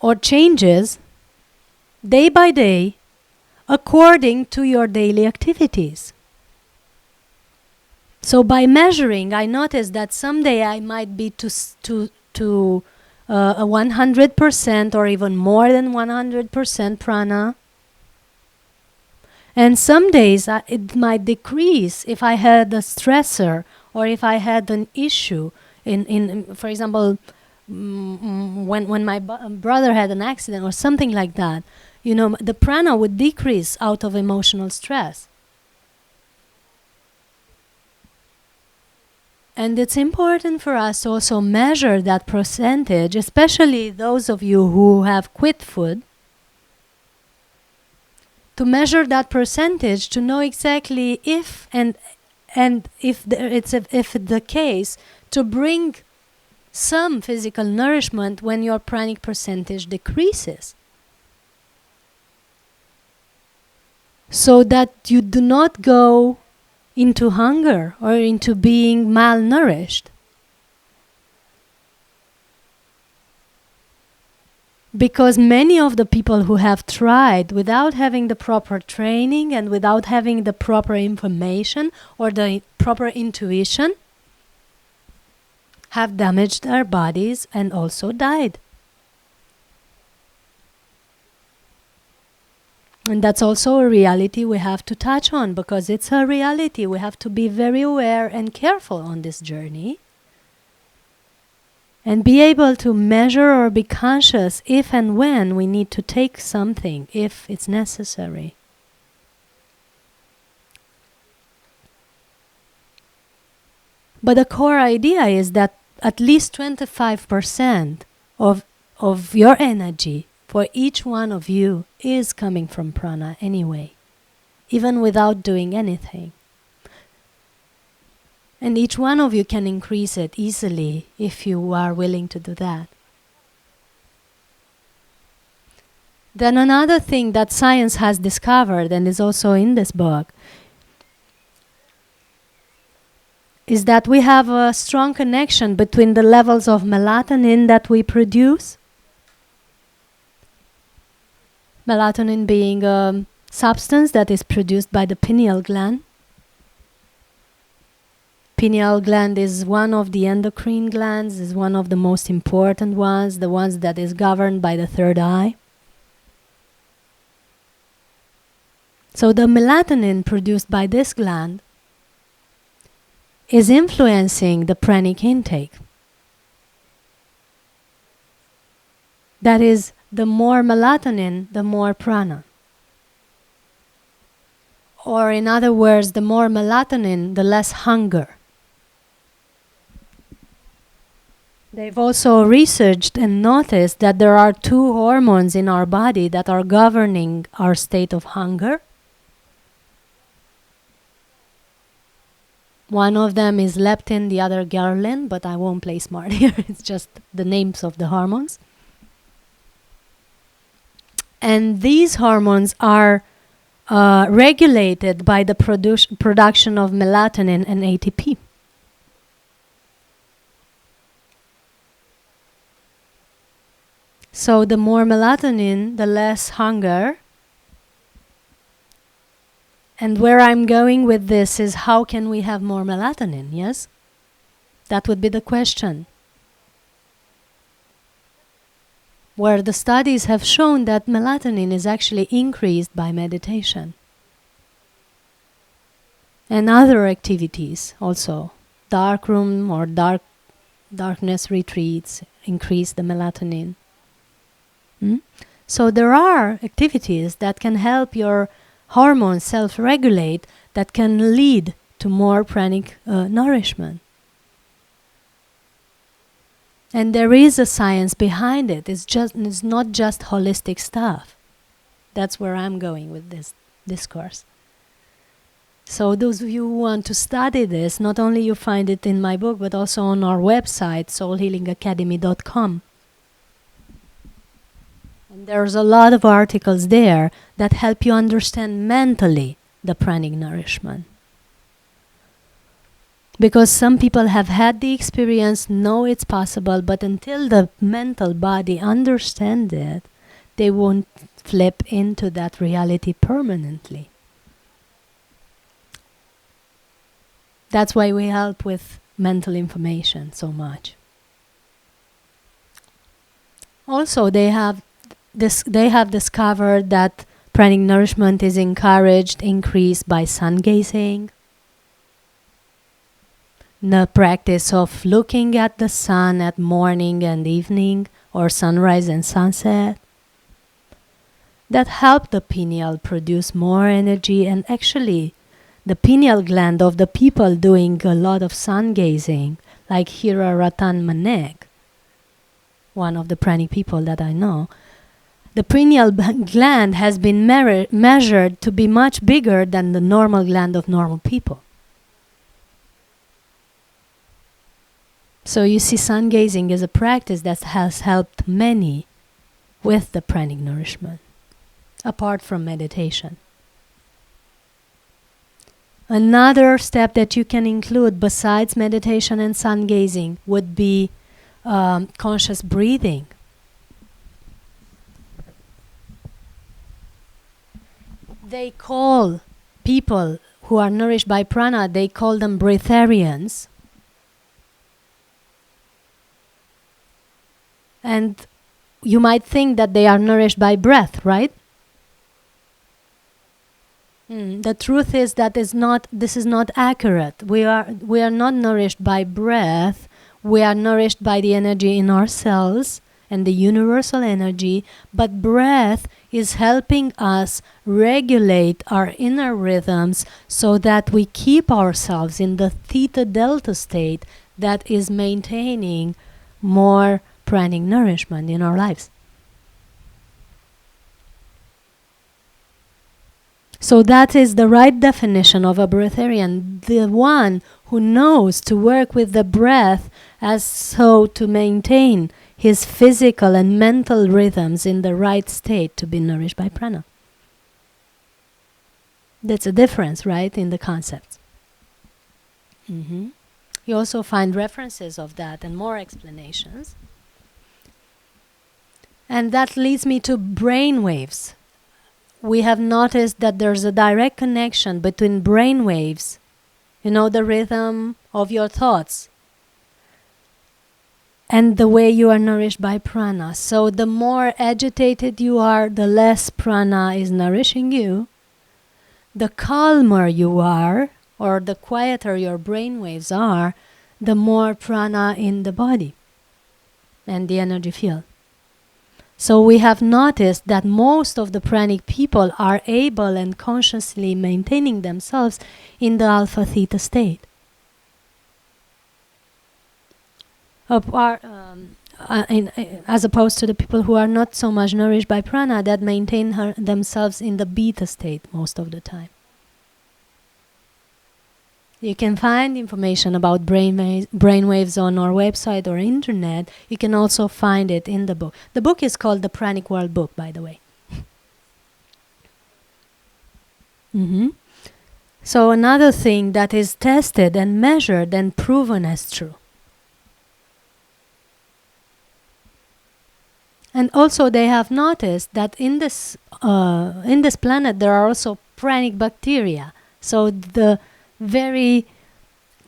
or changes day by day according to your daily activities. So by measuring, I noticed that someday I might be to a 100% or even more than 100% prana. And some days it might decrease if I had a stressor or if I had an issue. For example, when my brother had an accident or something like that, you know, the prana would decrease out of emotional stress. And it's important for us to also measure that percentage, especially those of you who have quit food, to measure that percentage to know exactly if if it's the case to bring some physical nourishment when your pranic percentage decreases, so that you do not go into hunger or into being malnourished. Because many of the people who have tried without having the proper training and without having the proper information or the proper intuition have damaged their bodies and also died. And that's also a reality we have to touch on, because it's a reality. We have to be very aware and careful on this journey and be able to measure or be conscious if and when we need to take something, if it's necessary. But the core idea is that at least 25% of your energy for each one of you is coming from prana anyway, even without doing anything. And each one of you can increase it easily if you are willing to do that. Then another thing that science has discovered, and is also in this book, is that we have a strong connection between the levels of melatonin that we produce. Melatonin being a substance that is produced by the pineal gland. Pineal gland is one of the endocrine glands, is one of the most important ones, the ones that is governed by the third eye. So the melatonin produced by this gland is influencing the pranic intake. That is, the more melatonin, the more prana. Or in other words, the more melatonin, the less hunger. They've also researched and noticed that there are two hormones in our body that are governing our state of hunger. One of them is leptin, the other ghrelin, but I won't play smart here. It's just the names of the hormones. And these hormones are regulated by the production of melatonin and ATP. So the more melatonin, the less hunger. And where I'm going with this is, how can we have more melatonin, yes? That would be the question. Where the studies have shown that melatonin is actually increased by meditation. And other activities also. Dark room or darkness retreats increase the melatonin. So there are activities that can help your hormones self-regulate, that can lead to more pranic nourishment. And there is a science behind it. It's not just holistic stuff. That's where I'm going with this discourse. So those of you who want to study this, not only you find it in my book, but also on our website, soulhealingacademy.com. And there's a lot of articles there that help you understand mentally the pranic nourishment. Because some people have had the experience, know it's possible, but until the mental body understands it, they won't flip into that reality permanently. That's why we help with mental information so much. Also, they have discovered that pranic nourishment is encouraged, increased by sun gazing. The practice of looking at the sun at morning and evening, or sunrise and sunset, that help the pineal produce more energy. And actually, the pineal gland of the people doing a lot of sun gazing, like Hira Ratan Manek, one of the pranic people that I know, the pineal gland has been measured to be much bigger than the normal gland of normal people. So you see, sun gazing is a practice that has helped many with the pranic nourishment, apart from meditation. Another step that you can include besides meditation and sun gazing would be conscious breathing. They call people who are nourished by prana, they call them breatharians. And you might think that they are nourished by breath, right? The truth is that this is not accurate. We are not nourished by breath. We are nourished by the energy in our cells and the universal energy. But breath is helping us regulate our inner rhythms so that we keep ourselves in the theta delta state that is maintaining more pranic nourishment in our lives. So that is the right definition of a breatharian, the one who knows to work with the breath as so to maintain his physical and mental rhythms in the right state to be nourished by prana. That's a difference, right, in the concepts. You also find references of that and more explanations. And that leads me to brain waves. We have noticed that there's a direct connection between brain waves, the rhythm of your thoughts, and the way you are nourished by prana. So the more agitated you are, the less prana is nourishing you. The calmer you are, or the quieter your brain waves are, the more prana in the body and the energy field. So we have noticed that most of the pranic people are able and consciously maintaining themselves in the alpha theta state. As opposed to the people who are not so much nourished by prana that maintain themselves in the beta state most of the time. You can find information about brainwaves on our website or internet. You can also find it in the book. The book is called the Pranic World Book, by the way. So another thing that is tested and measured and proven as true. And also they have noticed that in this planet there are also pranic bacteria. So the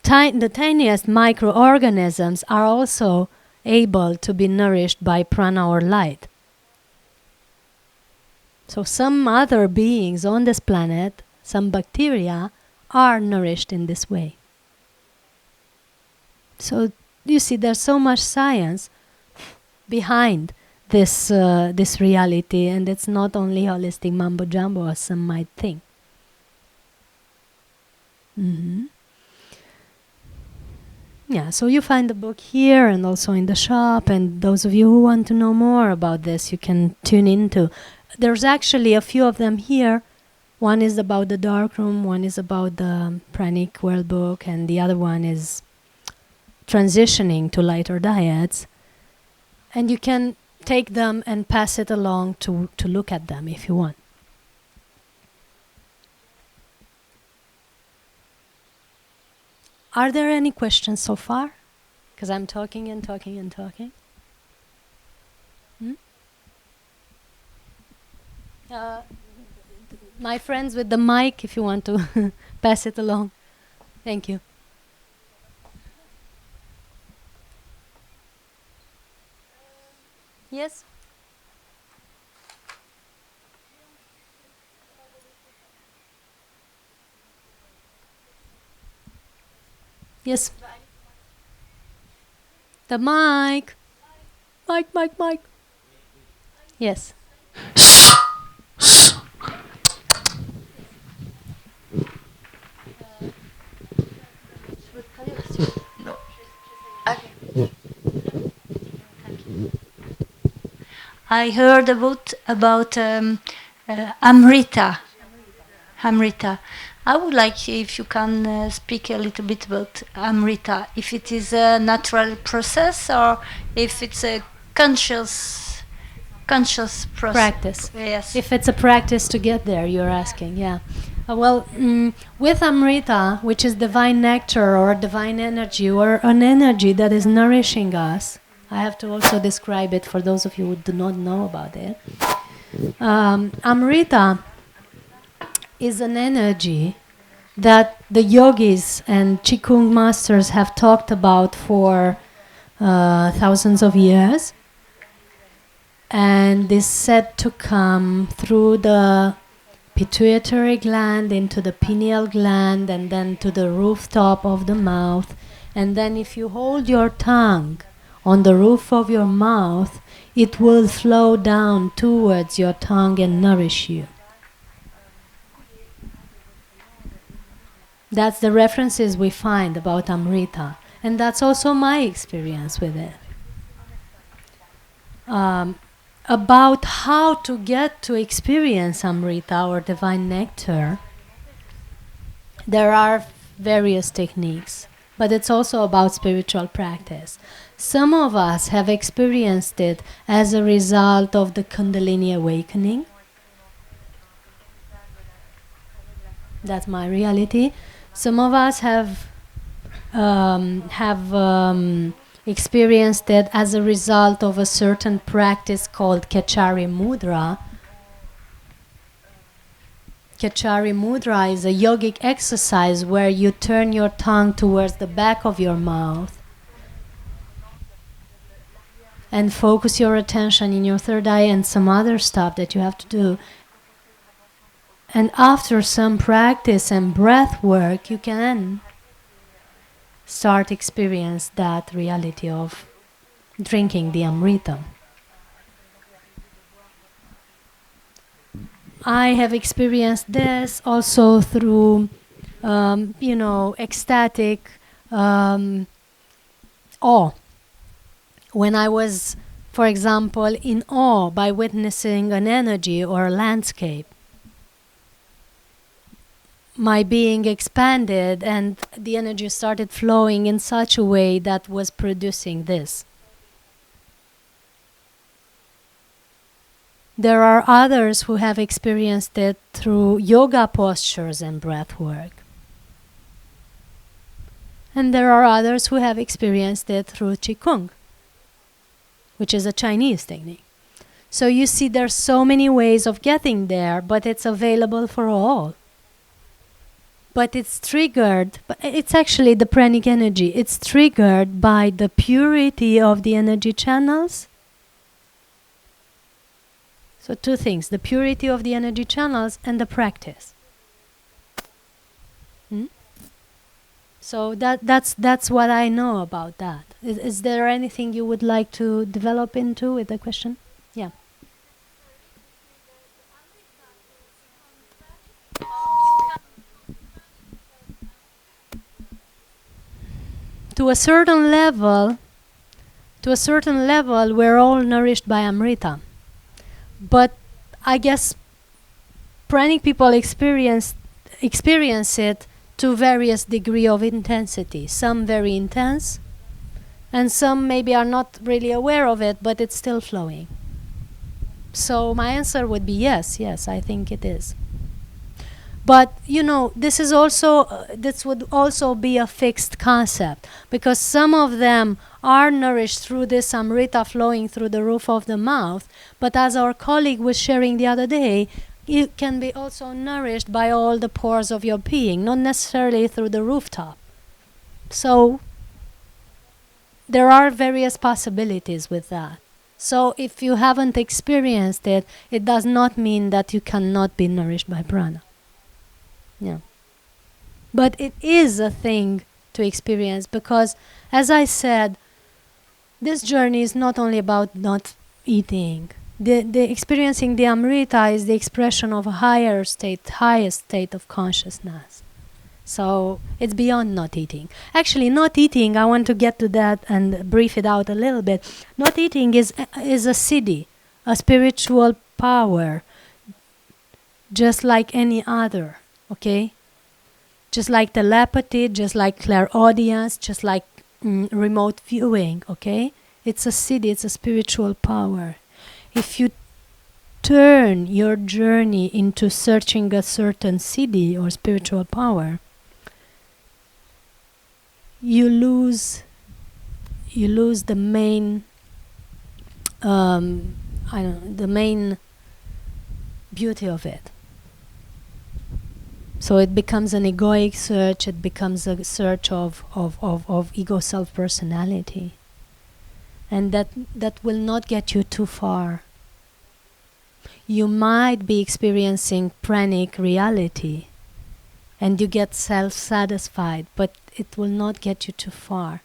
tiniest microorganisms are also able to be nourished by prana or light. So some other beings on this planet, some bacteria, are nourished in this way. So you see, there's so much science behind this reality, and it's not only holistic mumbo jumbo as some might think. Yeah, so you find the book here and also in the shop, and those of you who want to know more about this, you can tune into. There's actually a few of them here. One is about the dark room, one is about the Pranic World Book, and the other one is transitioning to lighter diets. And you can take them and pass it along to look at them if you want. Are there any questions so far? Because I'm talking and talking and talking. My friends with the mic, if you want to pass it along. Thank you. Yes? Yes. The mic. Mic. Yes. No. Okay. I heard about Amrita. Amrita. I would like if you can speak a little bit about Amrita. If it is a natural process or if it's a conscious process. Practice. Yes. If it's a practice to get there, you're asking, yeah. With Amrita, which is divine nectar or divine energy or an energy that is nourishing us, I have to also describe it for those of you who do not know about it. Amrita is an energy that the yogis and Qigong masters have talked about for thousands of years, and is said to come through the pituitary gland into the pineal gland and then to the rooftop of the mouth. And then if you hold your tongue on the roof of your mouth, it will flow down towards your tongue and nourish you. That's the references we find about Amrita. And that's also my experience with it. About how to get to experience Amrita or divine nectar, there are various techniques, but it's also about spiritual practice. Some of us have experienced it as a result of the Kundalini awakening. That's my reality. Some of us have experienced it as a result of a certain practice called Kechari Mudra. Kechari Mudra is a yogic exercise where you turn your tongue towards the back of your mouth and focus your attention in your third eye and some other stuff that you have to do. And after some practice and breath work, you can start experience that reality of drinking the Amrita. I have experienced this also through, ecstatic awe. When I was, for example, in awe by witnessing an energy or a landscape, my being expanded and the energy started flowing in such a way that was producing this. There are others who have experienced it through yoga postures and breath work. And there are others who have experienced it through Qigong, which is a Chinese technique. So you see, there's so many ways of getting there, but it's available for all. But it's triggered, it's actually the pranic energy. It's triggered by the purity of the energy channels. So two things, the purity of the energy channels and the practice. So that's what I know about that. Is there anything you would like to develop into with the question? Yeah. To a certain level, we're all nourished by Amrita. But I guess pranic people experience it to various degree of intensity. Some very intense, and some maybe are not really aware of it, but it's still flowing. So my answer would be yes, I think it is. But this is also this would also be a fixed concept, because some of them are nourished through this amrita flowing through the roof of the mouth. But as our colleague was sharing the other day, you can be also nourished by all the pores of your being, not necessarily through the rooftop. So there are various possibilities with that. So if you haven't experienced it, it does not mean that you cannot be nourished by prana. Yeah. But it is a thing to experience, because, as I said, this journey is not only about not eating. The experiencing the Amrita is the expression of a highest state of consciousness. So it's beyond not eating. Actually, not eating, I want to get to that and brief it out a little bit. Not eating is a siddhi, a spiritual power, just like any other, okay? Just like telepathy, just like clairaudience, just like remote viewing, okay? It's a siddhi, it's a spiritual power. If you turn your journey into searching a certain siddhi or spiritual power, you lose the main the main beauty of it. So it becomes an egoic search, it becomes a search of ego self-personality. And that will not get you too far. You might be experiencing pranic reality and you get self-satisfied, but it will not get you too far.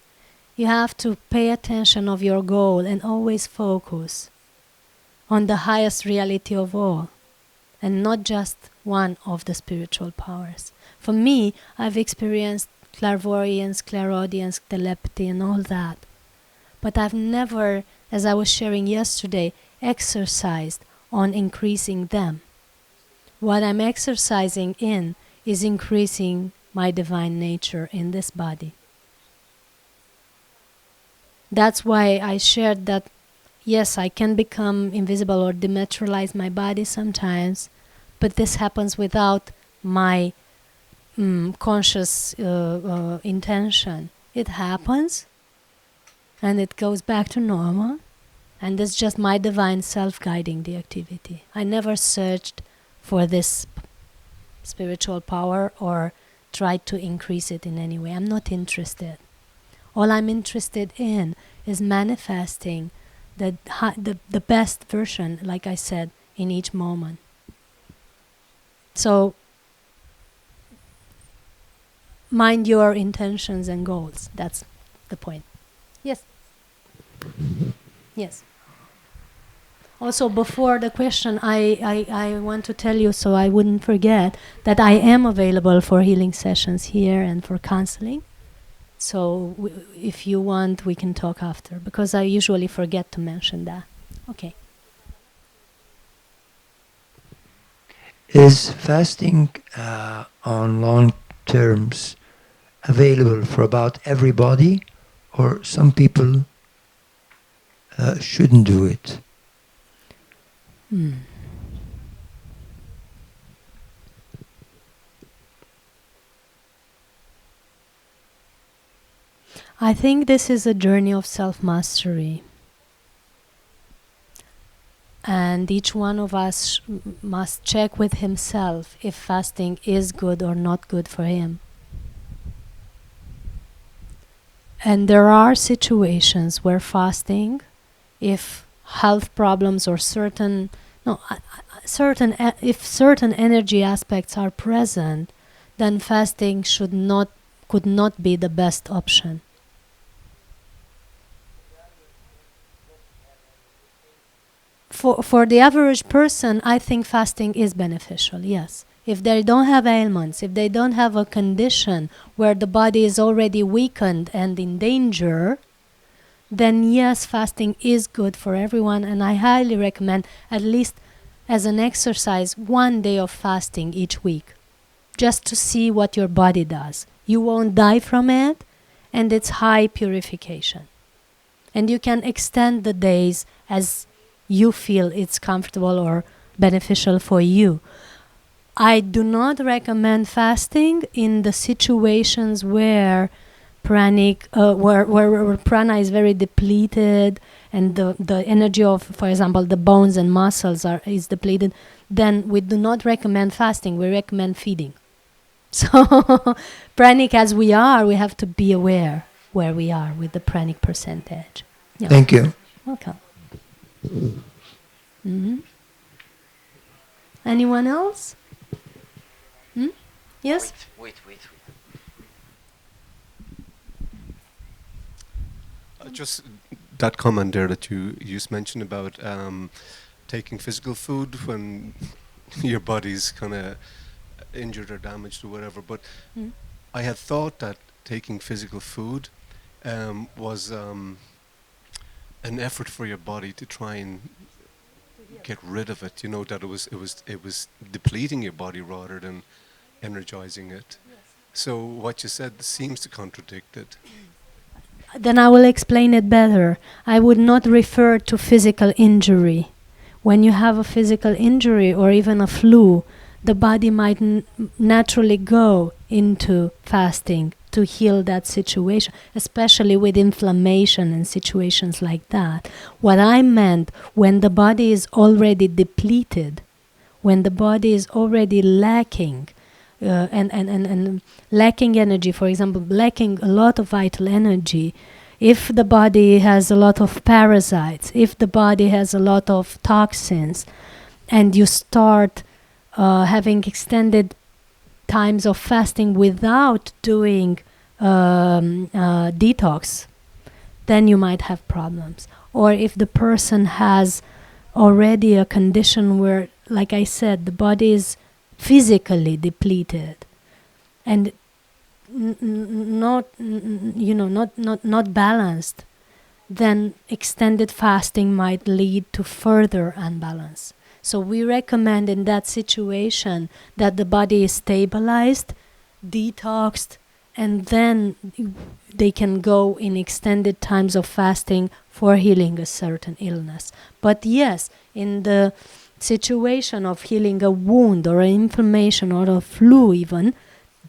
You have to pay attention of your goal and always focus on the highest reality of all, and not just one of the spiritual powers. For me, I've experienced clairvoyance, clairaudience, telepathy and all that. But I've never, as I was sharing yesterday, exercised on increasing them. What I'm exercising in is increasing my divine nature in this body. That's why I shared that, yes, I can become invisible or dematerialize my body sometimes, but this happens without my conscious intention. It happens, and it goes back to normal, and it's just my divine self guiding the activity. I never searched for this spiritual power or tried to increase it in any way. I'm not interested. All I'm interested in is manifesting the best version, like I said, in each moment. So, mind your intentions and goals. That's the point. Yes. Yes. Also, before the question, I want to tell you, so I wouldn't forget, that I am available for healing sessions here and for counseling. So if you want, we can talk after, because I usually forget to mention that. Okay. Is fasting on long terms available for about everybody, or some people shouldn't do it? I think this is a journey of self-mastery. And each one of us must check with himself if fasting is good or not good for him. And there are situations where fasting, if health problems or if certain energy aspects are present, then fasting could not be the best option. For the average person, I think fasting is beneficial, yes. If they don't have ailments, if they don't have a condition where the body is already weakened and in danger, then yes, fasting is good for everyone, and I highly recommend, at least as an exercise, 1 day of fasting each week, just to see what your body does. You won't die from it, and it's high purification. And you can extend the days as you feel it's comfortable or beneficial for you. I do not recommend fasting in the situations where where prana is very depleted and the energy of, for example, the bones and muscles is depleted. Then we do not recommend fasting. We recommend feeding. So pranic as we are, we have to be aware where we are with the pranic percentage. Yeah. Thank you. Welcome. Mm-hmm. Anyone else? Yes? Wait. Just that comment there that you just mentioned about taking physical food when your body's kind of injured or damaged or whatever. But I had thought that taking physical food was an effort for your body to try and get rid of it. You know, that it was depleting your body rather than energizing it. Yes. So what you said seems to contradict it. Then I will explain it better. I would not refer to physical injury. When you have a physical injury or even a flu, the body might naturally go into fasting to heal that situation, especially with inflammation and situations like that. What I meant, when the body is already depleted, when the body is already lacking, and lacking energy, for example, lacking a lot of vital energy, if the body has a lot of parasites, if the body has a lot of toxins, and you start having extended times of fasting without doing detox, then you might have problems. Or if the person has already a condition where, like I said, the body is physically depleted and not balanced, then extended fasting might lead to further unbalance. So we recommend in that situation that the body is stabilized, detoxed, and then they can go in extended times of fasting for healing a certain illness. But yes, in the situation of healing a wound or an inflammation or a flu even,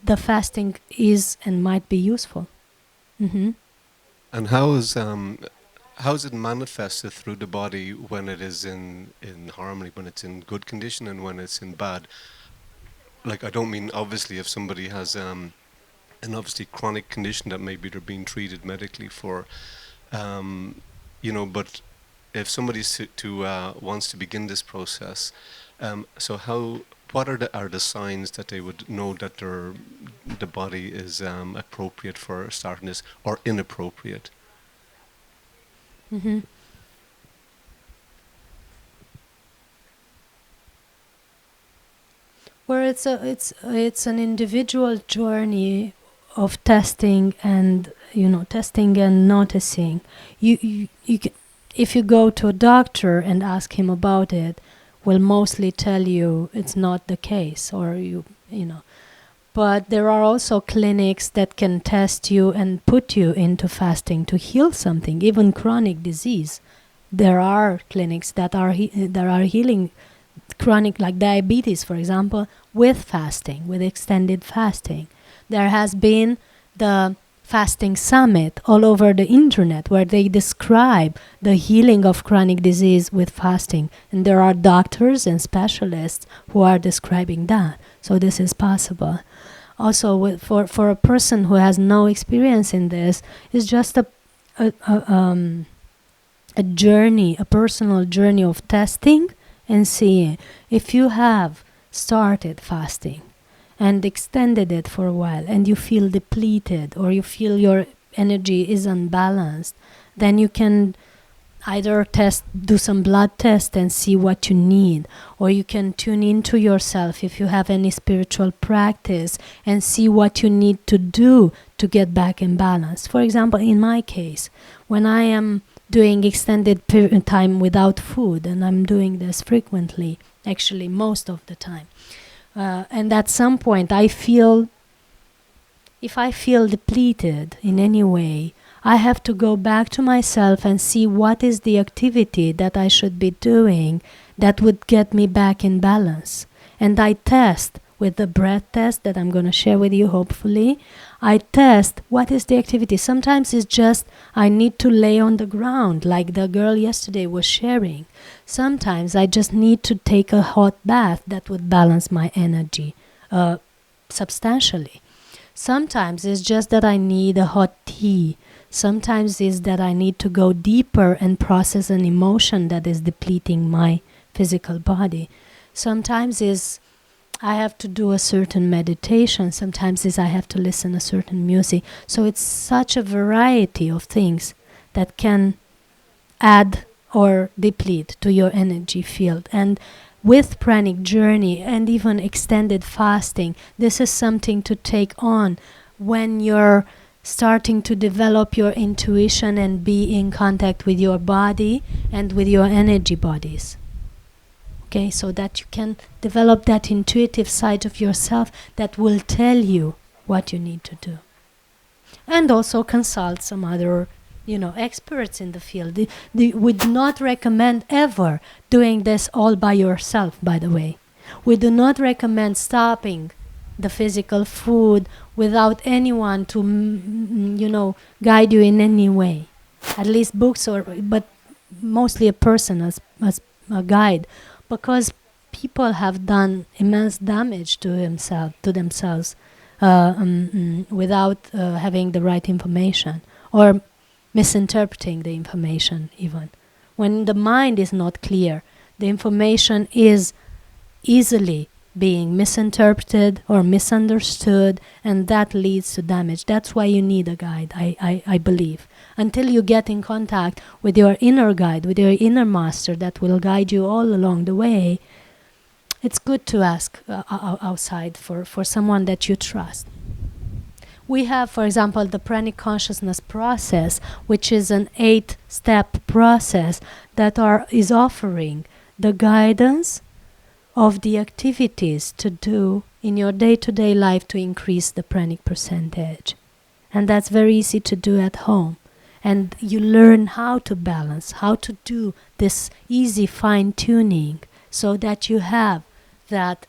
the fasting is and might be useful. Mm-hmm. And how is it manifested through the body when it is in harmony, when it's in good condition and when it's in bad? Like, I don't mean obviously if somebody has an obviously chronic condition that maybe they're being treated medically for, but if somebody wants to begin this process, what are the signs that they would know that the body is appropriate for starting this or inappropriate? Mm-hmm. Where it's an individual journey of testing and noticing. You can, if you go to a doctor and ask him about it, will mostly tell you it's not the case, or you know. But there are also clinics that can test you and put you into fasting to heal something, even chronic disease. There are clinics that are healing chronic, like diabetes, for example, with fasting, with extended fasting. There has been the fasting summit all over the internet where they describe the healing of chronic disease with fasting. And there are doctors and specialists who are describing that. So this is possible. Also, for a person who has no experience in this, it's just a journey, a personal journey of testing and seeing. If you have started fasting and extended it for a while and you feel depleted or you feel your energy is unbalanced, then you can either do some blood test and see what you need, or you can tune into yourself if you have any spiritual practice and see what you need to do to get back in balance. For example, in my case, when I am doing extended time without food, and I'm doing this frequently, actually most of the time, and at some point if I feel depleted in any way, I have to go back to myself and see what is the activity that I should be doing that would get me back in balance. And I test with the breath test that I'm going to share with you, hopefully. I test what is the activity. Sometimes it's just I need to lay on the ground, like the girl yesterday was sharing. Sometimes I just need to take a hot bath that would balance my energy substantially. Sometimes it's just that I need a hot tea. Sometimes it's that I need to go deeper and process an emotion that is depleting my physical body. Sometimes it's I have to do a certain meditation. Sometimes it's I have to listen to certain music. So it's such a variety of things that can add or deplete to your energy field. And with pranic journey and even extended fasting, this is something to take on when you're starting to develop your intuition and be in contact with your body and with your energy bodies. Okay, so that you can develop that intuitive side of yourself that will tell you what you need to do. And also consult some other, experts in the field. We do not recommend ever doing this all by yourself, by the way. We do not recommend stopping the physical food without anyone to, guide you in any way. At least books, but mostly a person as a guide. Because people have done immense damage to themselves without having the right information or misinterpreting the information even. When the mind is not clear, the information is easily being misinterpreted or misunderstood, and that leads to damage. That's why you need a guide, I believe. Until you get in contact with your inner guide, with your inner master that will guide you all along the way, it's good to ask outside for someone that you trust. We have, for example, the Pranic Consciousness process, which is an 8-step process that is offering the guidance of the activities to do in your day-to-day life to increase the pranic percentage. And that's very easy to do at home. And you learn how to balance, how to do this easy fine-tuning so that you have that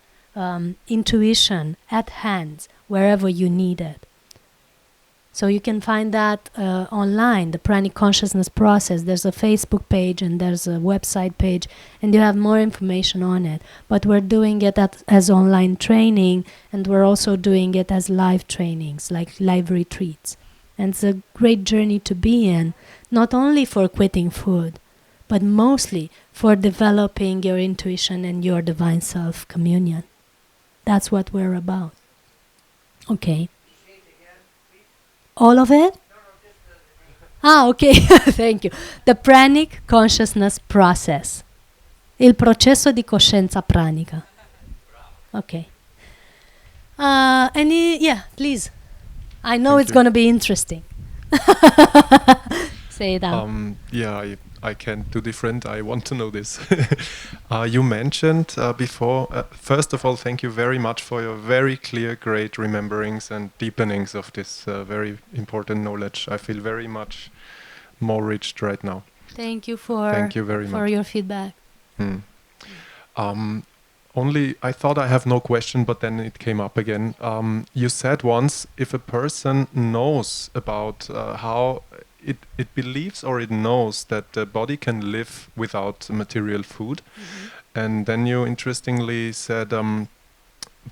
intuition at hand wherever you need it. So you can find that online, the Pranic Consciousness process. There's a Facebook page and there's a website page, and you have more information on it. But we're doing it as online training, and we're also doing it as live trainings, like live retreats. And it's a great journey to be in, not only for quitting food, but mostly for developing your intuition and your divine self communion. That's what we're about. Okay. All of it? Okay. Thank you. The Pranic Consciousness Process. Il processo di coscienza pranica. Okay. Yeah, please. I know Thank it's you. going to be interesting. Say it out. Yeah, I can't do different. I want to know this. You mentioned before, first of all, thank you very much for your very clear, great rememberings and deepenings of this very important knowledge. I feel very much more rich right now. Thank you Thank you very for much. your feedback. Only I thought I have no question, but then it came up again. You said once, if a person knows about how it believes or it knows that the body can live without material food, and then you interestingly said,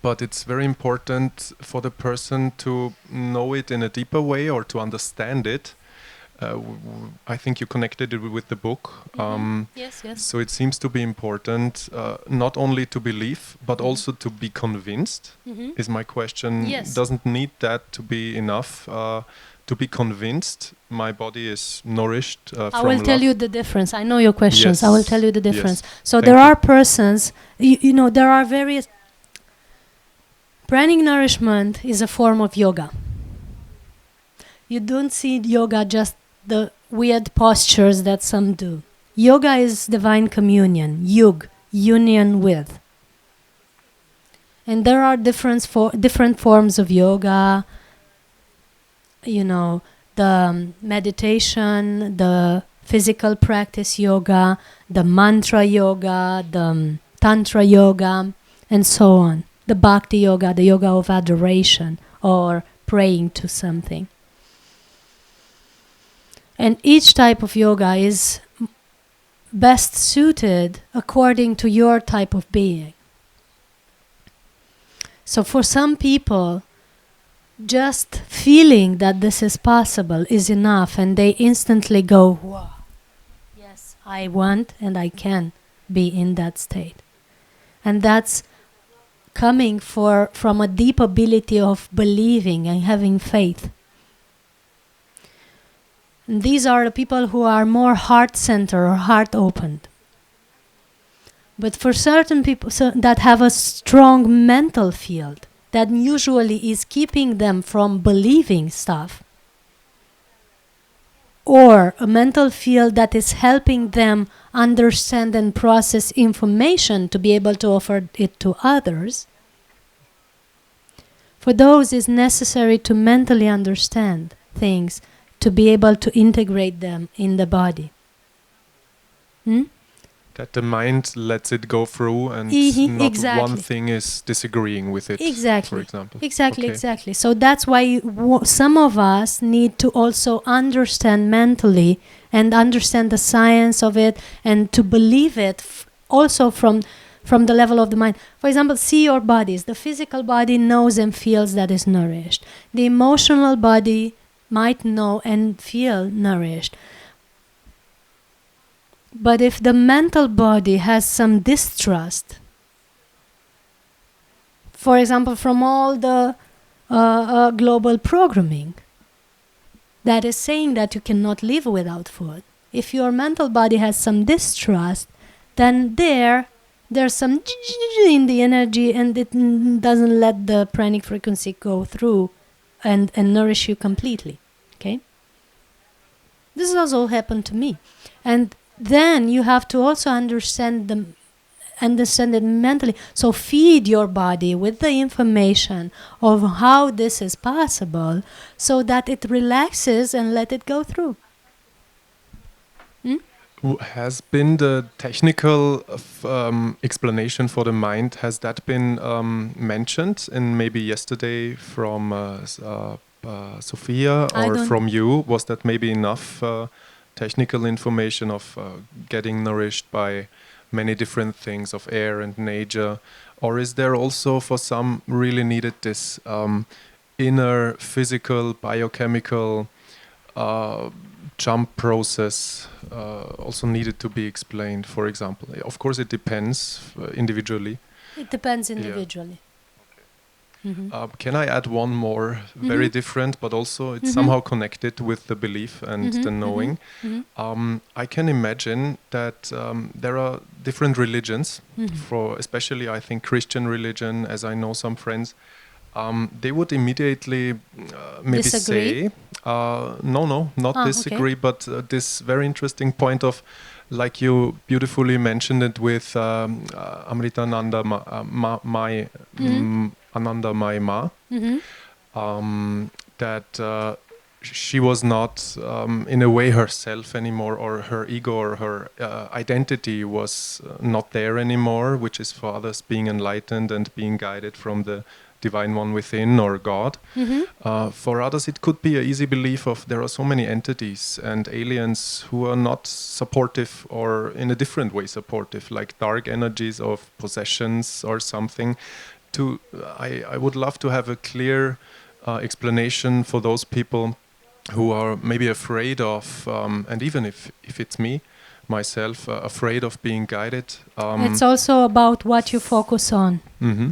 but it's very important for the person to know it in a deeper way or to understand it. I think you connected it with the book. Yes. So it seems to be important not only to believe, but also to be convinced, is my question. Yes. Doesn't need that to be enough to be convinced my body is nourished from I will tell love. you the difference. I know your questions. I will tell you the Yes. difference. So Thank there you. are persons, there are various... Pranic nourishment is a form of yoga. You don't see yoga just the weird postures that some do. Yoga is divine communion, yug, union with. And there are different forms of yoga, the meditation, the physical practice yoga, the mantra yoga, the tantra yoga. and so on. The bhakti yoga, the yoga of adoration, or praying to something. And each type of yoga is best suited according to your type of being. So for some people, just feeling that this is possible is enough, and they instantly go, wow, yes, I want and I can be in that state. And that's coming from a deep ability of believing and having faith. And these are the people who are more heart-centered or heart-opened. But for certain people that have a strong mental field, that usually is keeping them from believing stuff, or a mental field that is helping them understand and process information to be able to offer it to others, for those it's necessary to mentally understand things to be able to integrate them in the body. That the mind lets it go through and not exactly. one thing is disagreeing with it, Exactly. for example. Exactly. So that's why some of us need to also understand mentally and understand the science of it and to believe it also from the level of the mind. For example, see your bodies. The physical body knows and feels that is nourished. The emotional body might know and feel nourished. But if the mental body has some distrust, for example, from all the global programming that is saying that you cannot live without food, if your mental body has some distrust, then there's some in the energy, and it doesn't let the pranic frequency go through and nourish you completely. Okay? This has also happened to me. And then you have to also understand it mentally. So feed your body with the information of how this is possible so that it relaxes and let it go through. Has been the technical explanation for the mind, has that been mentioned in maybe yesterday from Sophia or from you? Was that maybe enough technical information of getting nourished by many different things, of air and nature? Or is there also for some really needed this inner physical, biochemical jump process also needed to be explained, for example? Of course, it depends individually. It depends individually. Can I add one more, very different, but also it's somehow connected with the belief and the knowing? I can imagine that there are different religions, for especially I think Christian religion, as I know some friends, they would immediately maybe disagree? say, not disagree, but this very interesting point of, like you beautifully mentioned it with Amritananda Ananda Mai Ma, that she was not in a way herself anymore, or her ego or her identity was not there anymore, which is for others being enlightened and being guided from the Divine One within, or God. For others it could be an easy belief of there are so many entities and aliens who are not supportive, or in a different way supportive, like dark energies of possessions or something. I would love to have a clear explanation for those people who are maybe afraid of, and even if it's myself, afraid of being guided. It's also about what you focus on.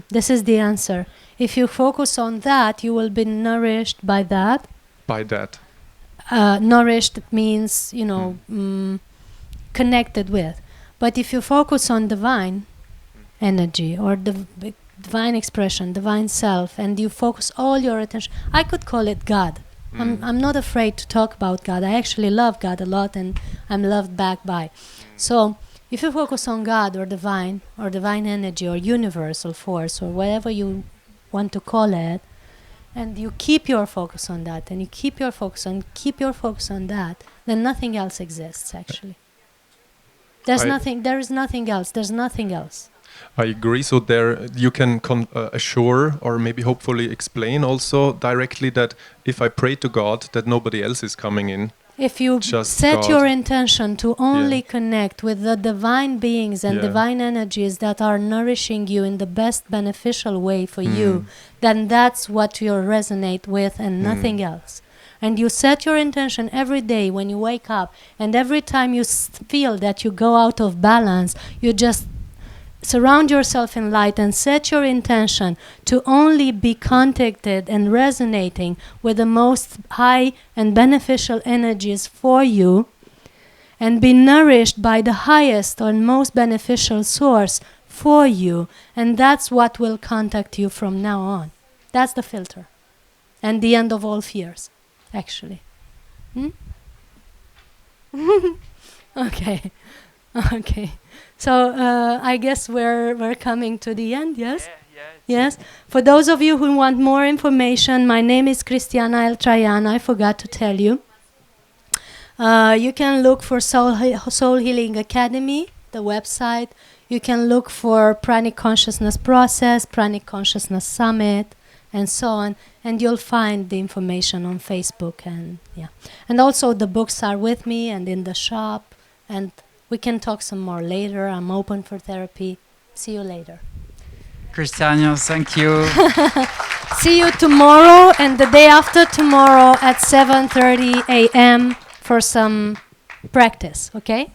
This is the answer. If you focus on that, you will be nourished by that. By that. Nourished means, connected with. But if you focus on divine energy or the divine expression, divine self, and you focus all your attention, I could call it God. I'm not afraid to talk about God. I actually love God a lot, and I'm loved back by. So if you focus on God or divine energy or universal force or whatever you want to call it, and you keep your focus on that, and you keep your focus on that, then nothing else exists actually. There is nothing else. I agree. So there you can assure or maybe hopefully explain also directly that if I pray to God, that nobody else is coming in. If you Just set God. your intention to only connect with the divine beings and Yeah. divine energies that are nourishing you in the best beneficial way for you, then that's what you'll resonate with and nothing else. And you set your intention every day when you wake up, and every time you feel that you go out of balance, you just surround yourself in light and set your intention to only be contacted and resonating with the most high and beneficial energies for you, and be nourished by the highest or most beneficial source for you. And that's what will contact you from now on. That's the filter. And the end of all fears, actually. Okay. Okay. So I guess we're coming to the end, yes? Yes. For those of you who want more information, my name is Cristiana Eltrayan. I forgot to tell you. You can look for Soul Healing Academy, the website. You can look for Pranic Consciousness Process, Pranic Consciousness Summit, and so on. And you'll find the information on Facebook. And also the books are with me and in the shop. And we can talk some more later. I'm open for therapy. See you later. Cristiano, thank you. See you tomorrow and the day after tomorrow at 7:30 a.m. for some practice, okay?